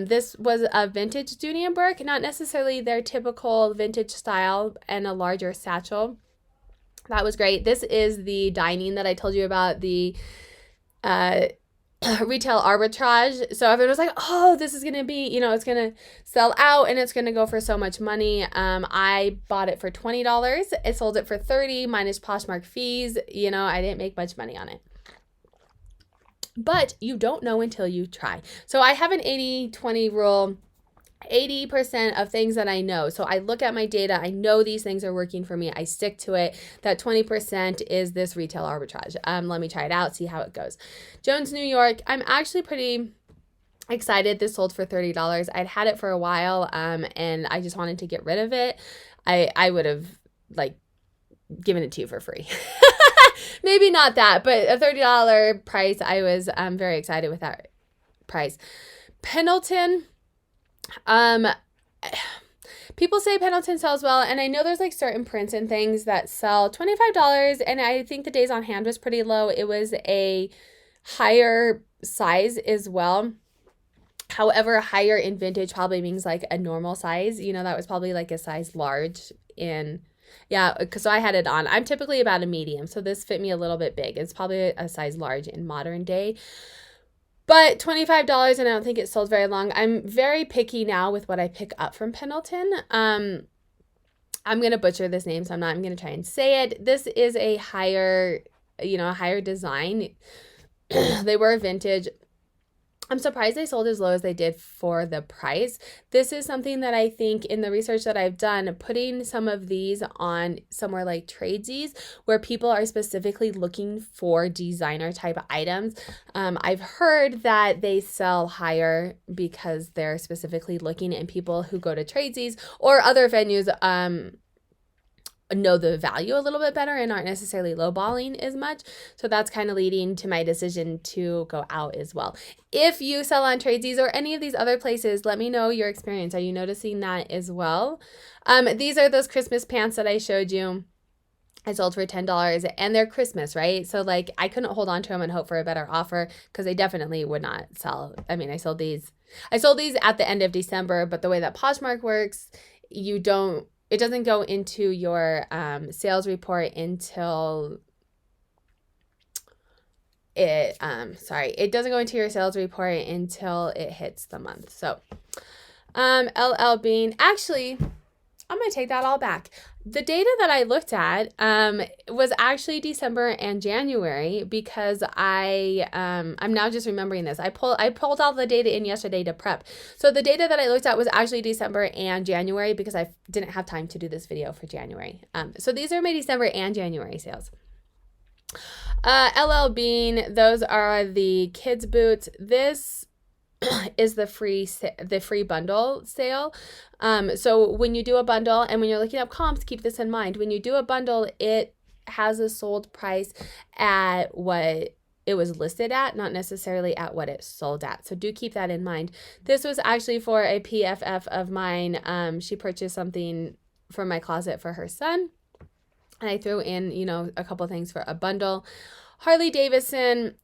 This was a vintage Dooney and Burke, not necessarily their typical vintage style, and a larger satchel. That was great. This is the dining that I told you about, the retail arbitrage. So everyone was like, oh, this is going to be, it's going to sell out and it's going to go for so much money. I bought it for $20. It sold it for $30 minus PoshMark fees. I didn't make much money on it. But you don't know until you try. So I have an 80-20 rule. 80% of things that I know. So I look at my data. I know these things are working for me. I stick to it. That 20% is this retail arbitrage. Let me try it out, see how it goes. Jones, New York. I'm actually pretty excited. This sold for $30. I'd had it for a while, and I just wanted to get rid of it. I would have given it to you for free. Maybe not that, but a $30 price. I was very excited with that price. Pendleton. People say Pendleton sells well, and I know there's certain prints and things that sell $25, and I think the days on hand was pretty low. It was a higher size as well. However, higher in vintage probably means a normal size. That was probably a size large in, yeah, so I had it on. I'm typically about a medium, so this fit me a little bit big. It's probably a size large in modern day. But $25, and I don't think it sold very long. I'm very picky now with what I pick up from Pendleton. I'm going to butcher this name, so I'm not going to try and say it. This is a higher design. They were vintage. I'm surprised they sold as low as they did for the price. This is something that I think in the research that I've done, putting some of these on somewhere like Tradesies, where people are specifically looking for designer type items. I've heard that they sell higher because they're specifically looking, and people who go to Tradesies or other venues know the value a little bit better and aren't necessarily lowballing as much. So that's kind of leading to my decision to go out as well. If you sell on Tradesies or any of these other places, let me know your experience. Are you noticing that as well? These are those Christmas pants that I showed you. I sold for $10, and they're Christmas, right? So I couldn't hold on to them and hope for a better offer because they definitely would not sell. I mean, I sold these at the end of December, but the way that Poshmark works, it doesn't go into your sales report until it doesn't go into your sales report until it hits the month. So LL Bean, actually, I'm going to take that all back. The data that I looked at was actually December and January because I'm now just remembering this. I pulled all the data in yesterday to prep. So the data that I looked at was actually December and January because I didn't have time to do this video for January. So these are my December and January sales. LL Bean, those are the kids boots. This is the free bundle sale. So when you do a bundle and when you're looking up comps, keep this in mind. When you do a bundle, it has a sold price at what it was listed at, not necessarily at what it sold at. So do keep that in mind. This was actually for a PFF of mine. She purchased something from my closet for her son. And I threw in, a couple things for a bundle. Harley Davidson,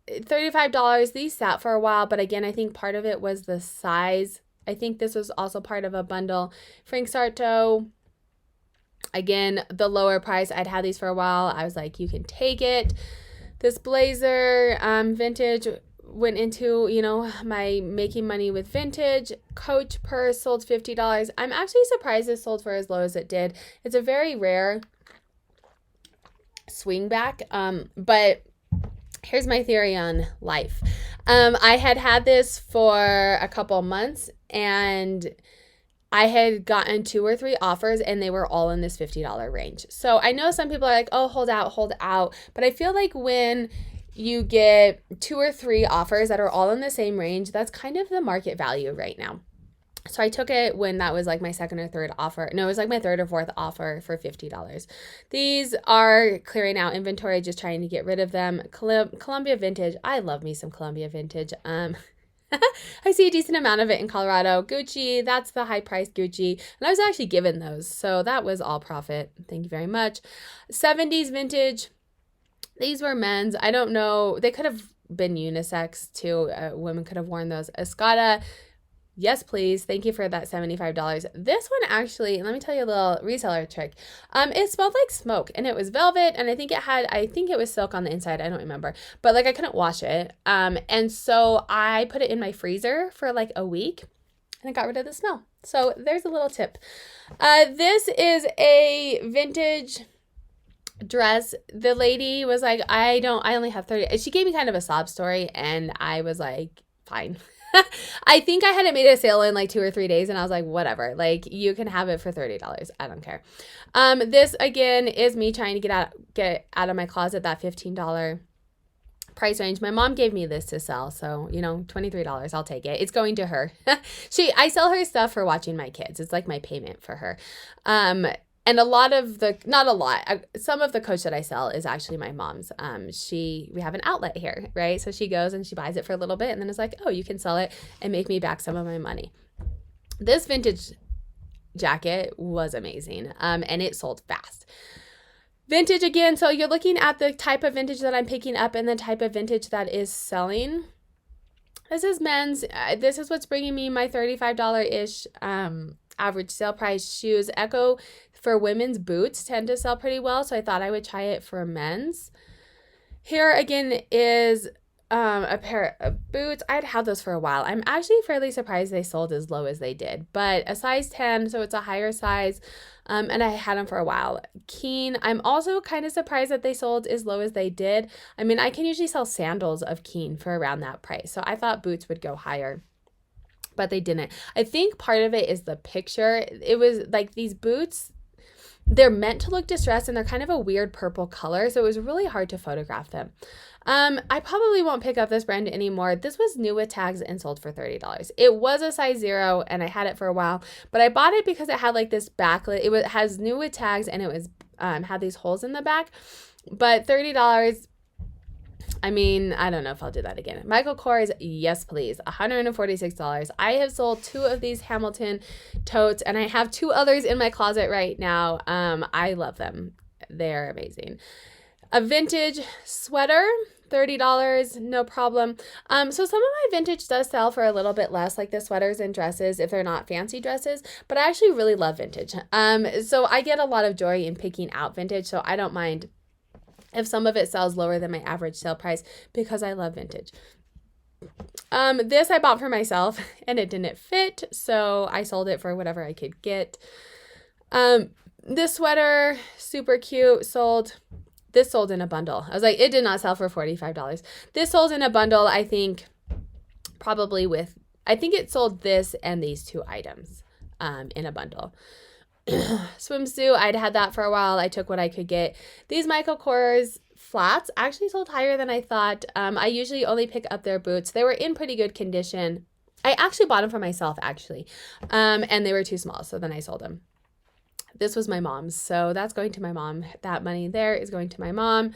$35. These sat for a while, but again, I think part of it was the size. I think this was also part of a bundle. Frank Sarto, again, the lower price. I'd had these for a while. I was like, you can take it. This blazer, vintage, went into, my making money with vintage. Coach purse sold $50. I'm actually surprised this sold for as low as it did. It's a very rare swing back, but here's my theory on life. I had this for a couple months and I had gotten 2 or 3 offers and they were all in this $50 range. So I know some people are like, oh, hold out. But I feel like when you get 2 or 3 offers that are all in the same range, that's kind of the market value right now. So I took it when that was like my second or third offer. No, it was like my third or fourth offer for $50. These are clearing out inventory, just trying to get rid of them. Columbia Vintage. I love me some Columbia Vintage. I see a decent amount of it in Colorado. Gucci, that's the high price Gucci. And I was actually given those. So that was all profit. Thank you very much. 70s Vintage. These were men's. I don't know. They could have been unisex too. Women could have worn those. Escada. Yes, please. Thank you for that $75. This one actually, let me tell you a little reseller trick. It smelled like smoke and it was velvet and I think it was silk on the inside. I don't remember, but like I couldn't wash it. And so I put it in my freezer for like a week and it got rid of the smell. So there's a little tip. This is a vintage dress. The lady was like, I only have 30. She gave me kind of a sob story and I was like, fine. I think I had it made a sale in like 2 or 3 days and I was like, whatever, like you can have it for $30. I don't care. This again is me trying to get out of my closet, that $15 price range. My mom gave me this to sell. So, $23, I'll take it. It's going to her. I sell her stuff for watching my kids. It's like my payment for her. And some of the Coach that I sell is actually my mom's. We have an outlet here, right? So she goes and she buys it for a little bit and then it's like, oh, you can sell it and make me back some of my money. This vintage jacket was amazing. And it sold fast. Vintage again. So you're looking at the type of vintage that I'm picking up and the type of vintage that is selling. This is men's. This is what's bringing me my $35-ish, average sale price. Shoes. Echo for women's boots tend to sell pretty well, so I thought I would try it for men's. Here again is a pair of boots. I'd had those for a while. I'm actually fairly surprised they sold as low as they did, but a size 10, so it's a higher size, and I had them for a while. Keen, I'm also kind of surprised that they sold as low as they did. I mean, I can usually sell sandals of Keen for around that price, so I thought boots would go higher, but they didn't. I think part of it is the picture. It was like these boots, they're meant to look distressed and they're kind of a weird purple color, so it was really hard to photograph them. I probably won't pick up this brand anymore. This was new with tags and sold for $30. It was a size 0 and I had it for a while, but I bought it because it had like this backlit. It has new with tags and it was had these holes in the back, but $30. I mean, I don't know if I'll do that again. Michael Kors, yes, please. $146. I have sold 2 of these Hamilton totes, and I have 2 others in my closet right now. I love them. They're amazing. A vintage sweater, $30, no problem. So some of my vintage does sell for a little bit less, like the sweaters and dresses, if they're not fancy dresses, but I actually really love vintage. So I get a lot of joy in picking out vintage, so I don't mind if some of it sells lower than my average sale price because I love vintage. This I bought for myself and it didn't fit, so I sold it for whatever I could get. This sweater, super cute, this sold in a bundle. I was like, it did not sell for $45. This sold in a bundle, I think it sold this and these two items in a bundle. Swimsuit, I'd had that for a while. I took what I could get. These Michael Kors flats actually sold higher than I thought. I usually only pick up their boots. They were in pretty good condition. I actually bought them for myself, actually. And they were too small, so then I sold them. This was my mom's, so that's going to my mom. That money there is going to my mom.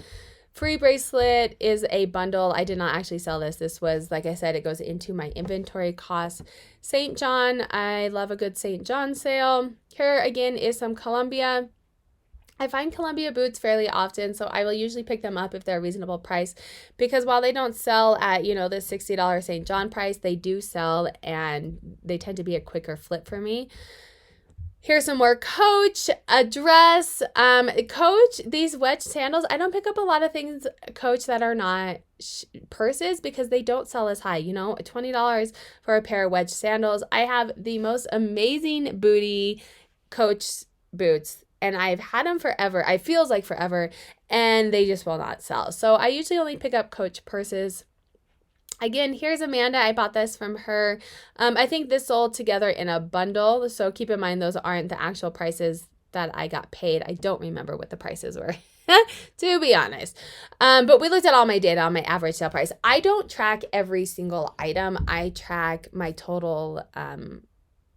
Free bracelet is a bundle. I did not actually sell this. This was, like I said, it goes into my inventory costs. St. John, I love a good St. John sale. Here again is some Columbia. I find Columbia boots fairly often, so I will usually pick them up if they're a reasonable price, because while they don't sell at, the $60 St. John price, they do sell, and they tend to be a quicker flip for me. Here's some more Coach, a dress. Coach, these wedge sandals. I don't pick up a lot of things Coach that are not purses because they don't sell as high. $20 for a pair of wedge sandals. I have the most amazing booty Coach boots, and I've had them forever. It feels like forever, and they just will not sell. So I usually only pick up Coach purses. Again, here's Amanda. I bought this from her. I think this sold together in a bundle. So keep in mind, those aren't the actual prices that I got paid. I don't remember what the prices were, to be honest. But we looked at all my data on my average sale price. I don't track every single item. I track my total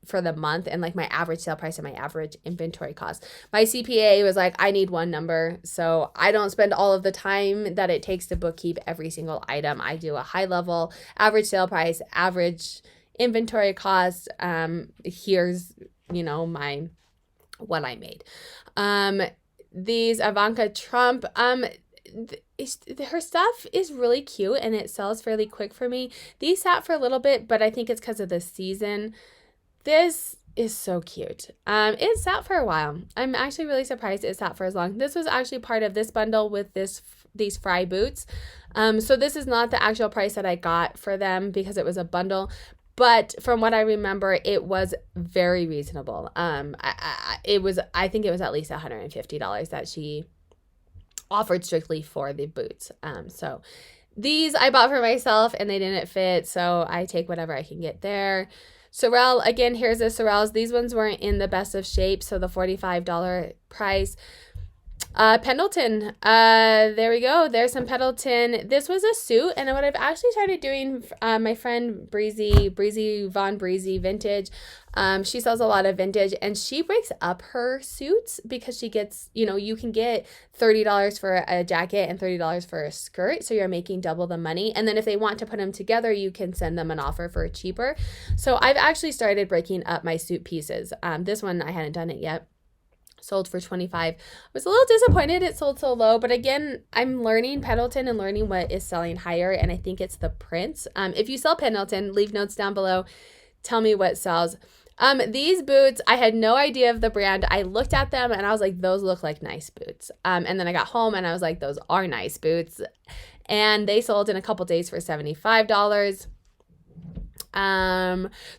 for the month and like my average sale price and my average inventory cost. My CPA was like, I need one number. So I don't spend all of the time that it takes to bookkeep every single item. I do a high level average sale price, average inventory cost. Here's, what I made. These Ivanka Trump, her stuff is really cute and it sells fairly quick for me. These sat for a little bit, but I think it's because of the season. This is so cute. It sat for a while. I'm actually really surprised it sat for as long. This was actually part of this bundle with these Fry boots. So this is not the actual price that I got for them because it was a bundle. But from what I remember, it was very reasonable. I think it was at least $150 that she offered strictly for the boots. So these I bought for myself and they didn't fit. So I take whatever I can get there. Sorel, again, here's the Sorels. These ones weren't in the best of shape, so the $45 price. Pendleton, there we go. There's some Pendleton. This was a suit, and what I've actually started doing, my friend Von Breezy Vintage, she sells a lot of vintage, and she breaks up her suits because she gets, you can get $30 for a jacket and $30 for a skirt, so you're making double the money. And then if they want to put them together, you can send them an offer for cheaper. So I've actually started breaking up my suit pieces. This one, I hadn't done it yet. Sold for $25. I was a little disappointed it sold so low, but again, I'm learning Pendleton and learning what is selling higher, and I think it's the prints. If you sell Pendleton, leave notes down below. Tell me what sells. These boots, I had no idea of the brand. I looked at them and I was like, those look like nice boots. And then I got home and I was like, those are nice boots. And they sold in a couple days for $75.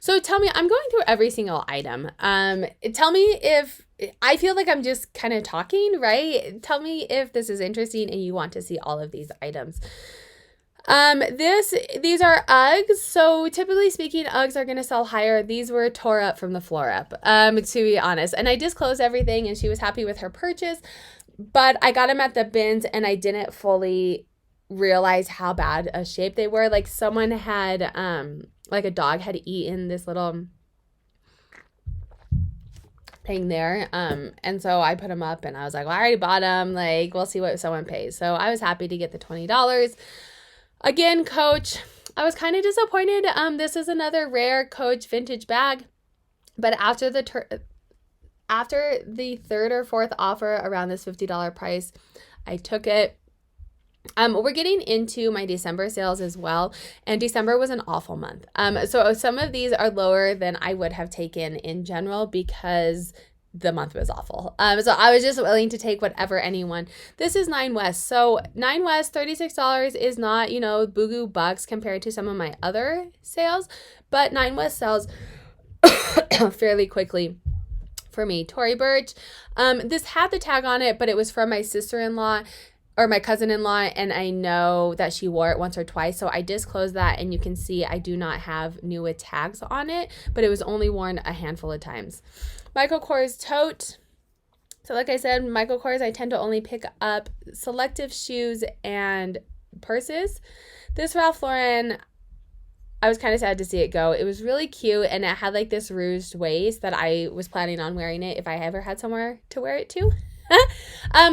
So tell me, I'm going through every single item. Tell me if I feel like I'm just kind of talking, right? Tell me if this is interesting and you want to see all of these items. These are Uggs. So typically speaking, Uggs are going to sell higher. These were tore up from the floor up, to be honest. And I disclosed everything and she was happy with her purchase, but I got them at the bins and I didn't fully realize how bad a shape they were. Like someone had, like a dog had eaten this little thing there. And so I put them up and I was like, well, I already bought them. Like, we'll see what someone pays. So I was happy to get the $20. Again, Coach, I was kind of disappointed. This is another rare Coach vintage bag, but after the third or fourth offer around this $50 price, I took it. We're getting into my December sales as well, and December was an awful month. So some of these are lower than I would have taken in general because the month was awful. So I was just willing to take whatever anyone. This is Nine West. So Nine West, $36 is not, boo-goo bucks compared to some of my other sales, but Nine West sells fairly quickly for me. Tory Burch. This had the tag on it, but it was from my sister-in-law or my cousin-in-law, and I know that she wore it once or twice, so I disclosed that, and you can see I do not have new with tags on it, but it was only worn a handful of times. Michael Kors tote. So like I said, Michael Kors, I tend to only pick up selective shoes and purses. This Ralph Lauren, I was kind of sad to see it go. It was really cute, and it had like this ruched waist that I was planning on wearing it if I ever had somewhere to wear it to.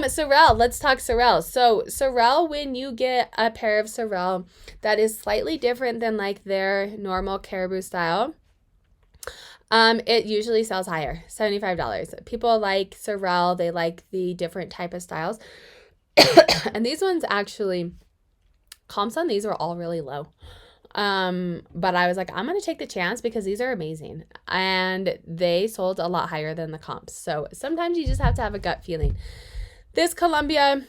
Sorel, let's talk Sorel. So Sorel, when you get a pair of Sorel that is slightly different than like their normal caribou style, it usually sells higher, $75. People like Sorel. They like the different type of styles. And these ones actually, comps on these were all really low. But I was like, I'm going to take the chance because these are amazing. And they sold a lot higher than the comps. So sometimes you just have to have a gut feeling. This Columbia,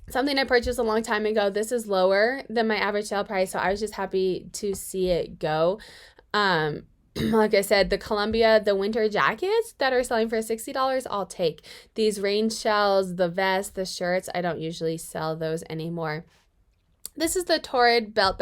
something I purchased a long time ago. This is lower than my average sale price. So I was just happy to see it go. Like I said, the Columbia, the winter jackets that are selling for $60, I'll take. These rain shells, the vests, the shirts, I don't usually sell those anymore. This is the Torrid belt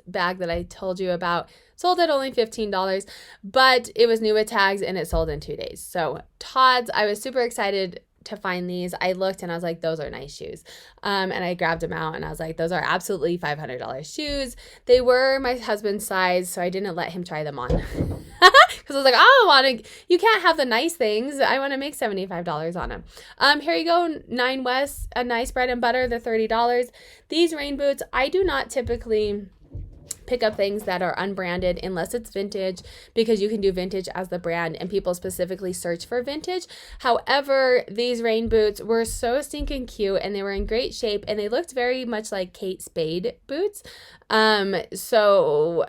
bag that I told you about. Sold at only $15, but it was new with tags and it sold in 2 days. So Todd's, I was super excited to find these. I looked and I was like, those are nice shoes. And I grabbed them out and I was like, those are absolutely $500 shoes. They were my husband's size, so I didn't let him try them on. Because I was like, I don't want to, you can't have the nice things. I want to make $75 on them. Here you go, 9 West, a nice bread and butter, the $30. These rain boots, I do not typically pick up things that are unbranded unless it's vintage, because you can do vintage as the brand and people specifically search for vintage. However, these rain boots were so stinking cute and they were in great shape and they looked very much like Kate Spade boots. So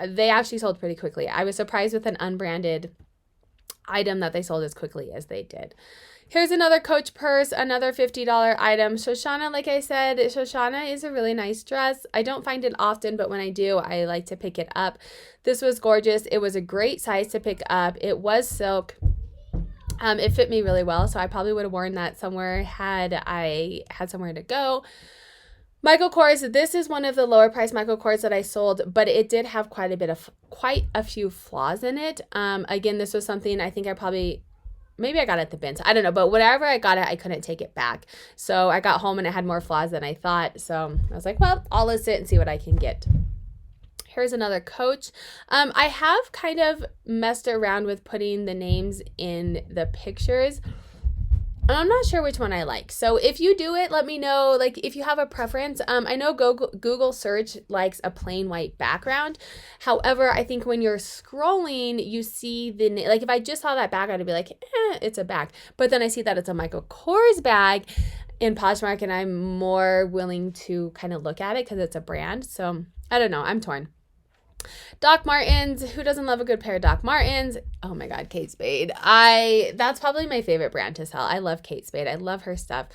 they actually sold pretty quickly. I was surprised with an unbranded item that they sold as quickly as they did. Here's another Coach purse, another $50 item. Shoshana, like I said, Shoshana is a really nice dress. I don't find it often, but when I do, I like to pick it up. This was gorgeous. It was a great size to pick up. It was silk. It fit me really well, so I probably would have worn that somewhere had I had somewhere to go. Michael Kors, this is one of the lower price Michael Kors that I sold, but it did have quite a few flaws in it. Again, this was something I think maybe I got it at the bins. I don't know, but whenever I got it, I couldn't take it back. So I got home and it had more flaws than I thought. So I was like, well, I'll list it and see what I can get. Here's another Coach. I have kind of messed around with putting the names in the pictures. And I'm not sure which one I like. So if you do it, let me know, like, if you have a preference. I know Google search likes a plain white background. However, I think when you're scrolling, you see like if I just saw that bag, I'd be like, it's a bag. But then I see that it's a Michael Kors bag in Poshmark, and I'm more willing to kind of look at it because it's a brand. So I don't know. I'm torn. Doc Martens, who doesn't love a good pair of Doc Martens? Oh my God, Kate Spade. That's probably my favorite brand to sell. I love Kate Spade. I love her stuff.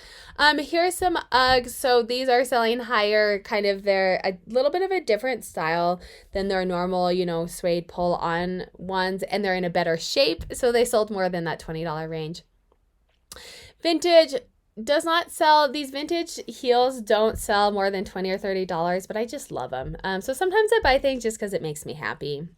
Here's some Uggs. So these are selling higher, kind of they're a little bit of a different style than their normal, suede pull on ones, and they're in a better shape. So they sold more than that $20 range. Vintage does not sell. These vintage heels don't sell more than $20 or $30, but I just love them. So sometimes I buy things just because it makes me happy.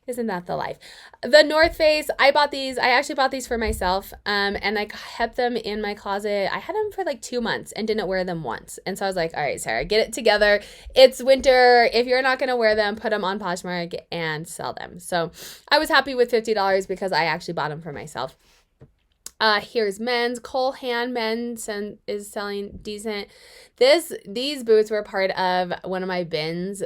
Isn't that the life? The North Face, I actually bought these for myself, and I kept them in my closet. I had them for like 2 months and didn't wear them once. And so I was like, all right, Sarah, get it together. It's winter. If you're not going to wear them, put them on Poshmark and sell them. So I was happy with $50 because I actually bought them for myself. Here's men's. Cole Haan men's is selling decent. These boots were part of one of my bins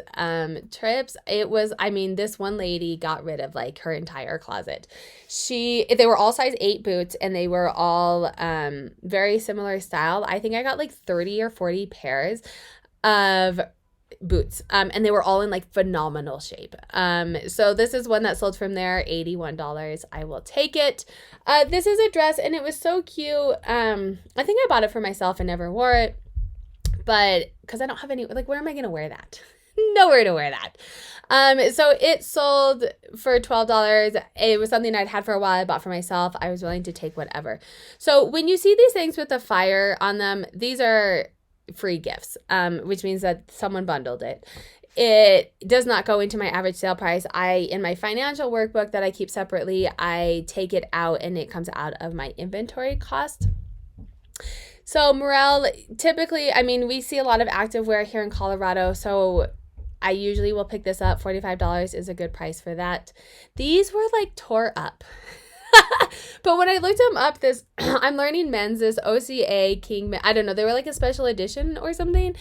trips. This one lady got rid of like her entire closet. They were all size 8 boots, and they were all very similar style. I think I got like 30 or 40 pairs of boots, and they were all in like phenomenal shape. So this is one that sold from there, $81. I will take it. This is a dress, and it was so cute. I think I bought it for myself and never wore it, but because I don't have any, like, where am I gonna wear that? nowhere to wear that. So it sold for $12. It was something I'd had for a while. I bought for myself. I was willing to take whatever. So when you see these things with the fire on them, these are free gifts, which means that someone bundled it. It does not go into my average sale price. In my financial workbook that I keep separately, I take it out and it comes out of my inventory cost. So Morel, typically, I mean, we see a lot of activewear here in Colorado, so I usually will pick this up. $45 is a good price for that. These were like tore up. But when I looked them up, I'm learning men's, this OCA King, I don't know, they were like a special edition or something.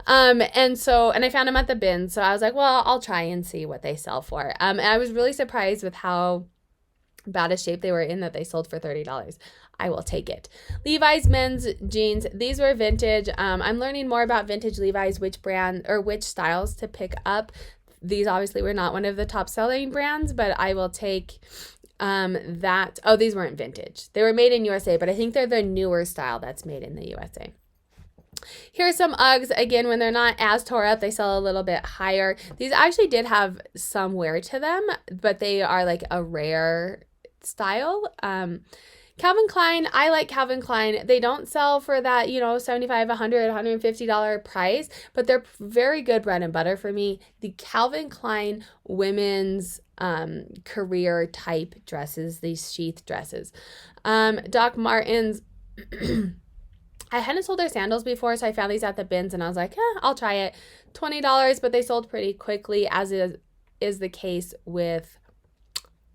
And I found them at the bin. So I was like, well, I'll try and see what they sell for. And I was really surprised with how bad a shape they were in that they sold for $30. I will take it. Levi's men's jeans. These were vintage. I'm learning more about vintage Levi's, which brand or which styles to pick up. These obviously were not one of the top selling brands, but I will take that. Oh, these weren't vintage. They were made in USA, but I think they're the newer style that's made in the USA. Here are some Uggs. Again, when they're not as tore up, they sell a little bit higher. These actually did have some wear to them, but they are like a rare style. Calvin Klein, I like Calvin Klein. They don't sell for that, $75, $100, $150 price, but they're very good bread and butter for me. The Calvin Klein women's career type dresses, these sheath dresses. Doc Martens, I hadn't sold their sandals before, so I found these at the bins and I was like, I'll try it. $20, but they sold pretty quickly, as is the case with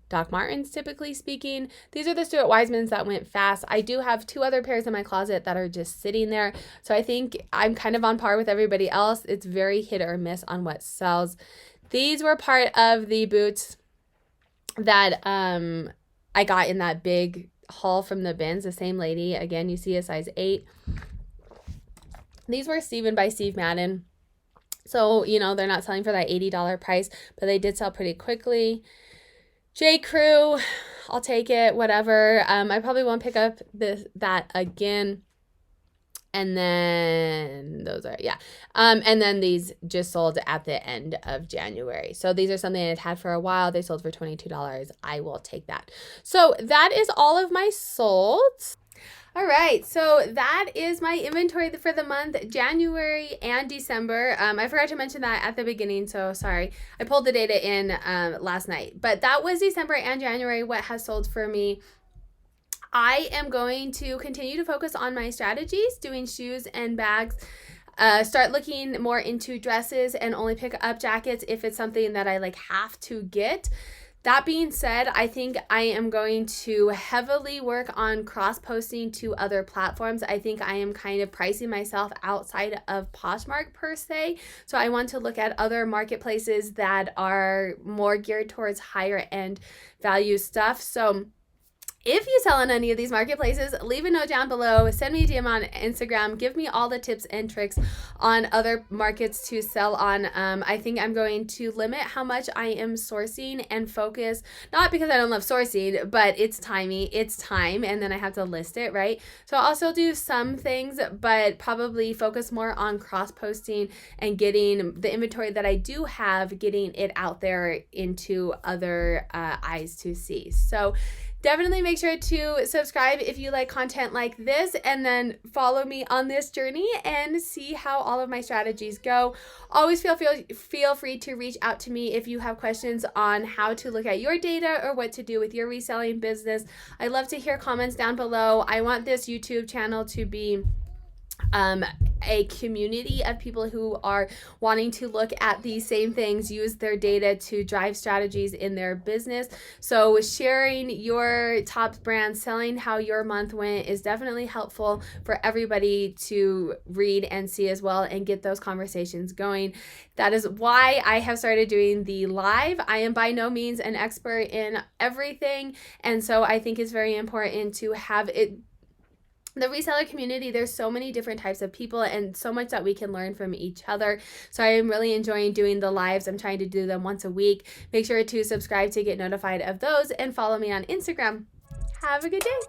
Doc Martens, typically speaking. These are the Stuart Weitzmans that went fast. I do have 2 other pairs in my closet that are just sitting there. So I think I'm kind of on par with everybody else. It's very hit or miss on what sells. These were part of the boots that I got in that big haul from the bins. The same lady. Again, you see a size 8. These were Steven by Steve Madden. So, they're not selling for that $80 price, but they did sell pretty quickly. J. Crew, I'll take it, whatever. I probably won't pick up that again. And then those are, yeah. And then these just sold at the end of January. So these are something I'd had for a while. They sold for $22. I will take that. So that is all of my solds. All right, so that is my inventory for the month, January and December. I forgot to mention that at the beginning, so sorry. I pulled the data in last night, but that was December and January, what has sold for me. I am going to continue to focus on my strategies, doing shoes and bags. Start looking more into dresses and only pick up jackets if it's something that I have to get. That being said, I think I am going to heavily work on cross-posting to other platforms. I think I am kind of pricing myself outside of Poshmark per se. So I want to look at other marketplaces that are more geared towards higher end value stuff. So if you sell on any of these marketplaces, leave a note down below, send me a DM on Instagram, give me all the tips and tricks on other markets to sell on. I think I'm going to limit how much I am sourcing and focus, not because I don't love sourcing, but it's time, and then I have to list it, right? So I'll still do some things, but probably focus more on cross-posting and getting the inventory that I do have, getting it out there into other eyes to see. So definitely make sure to subscribe if you like content like this, and then follow me on this journey and see how all of my strategies go. Always feel free to reach out to me if you have questions on how to look at your data or what to do with your reselling business. I love to hear comments down below. I want this YouTube channel to be a community of people who are wanting to look at these same things, use their data to drive strategies in their business. So sharing your top brand, selling how your month went is definitely helpful for everybody to read and see as well and get those conversations going. That is why I have started doing the live. I am by no means an expert in everything, and so I think it's very important to have it. The reseller community, there's so many different types of people and so much that we can learn from each other. So I am really enjoying doing the lives. I'm trying to do them once a week. Make sure to subscribe to get notified of those and follow me on Instagram. Have a good day.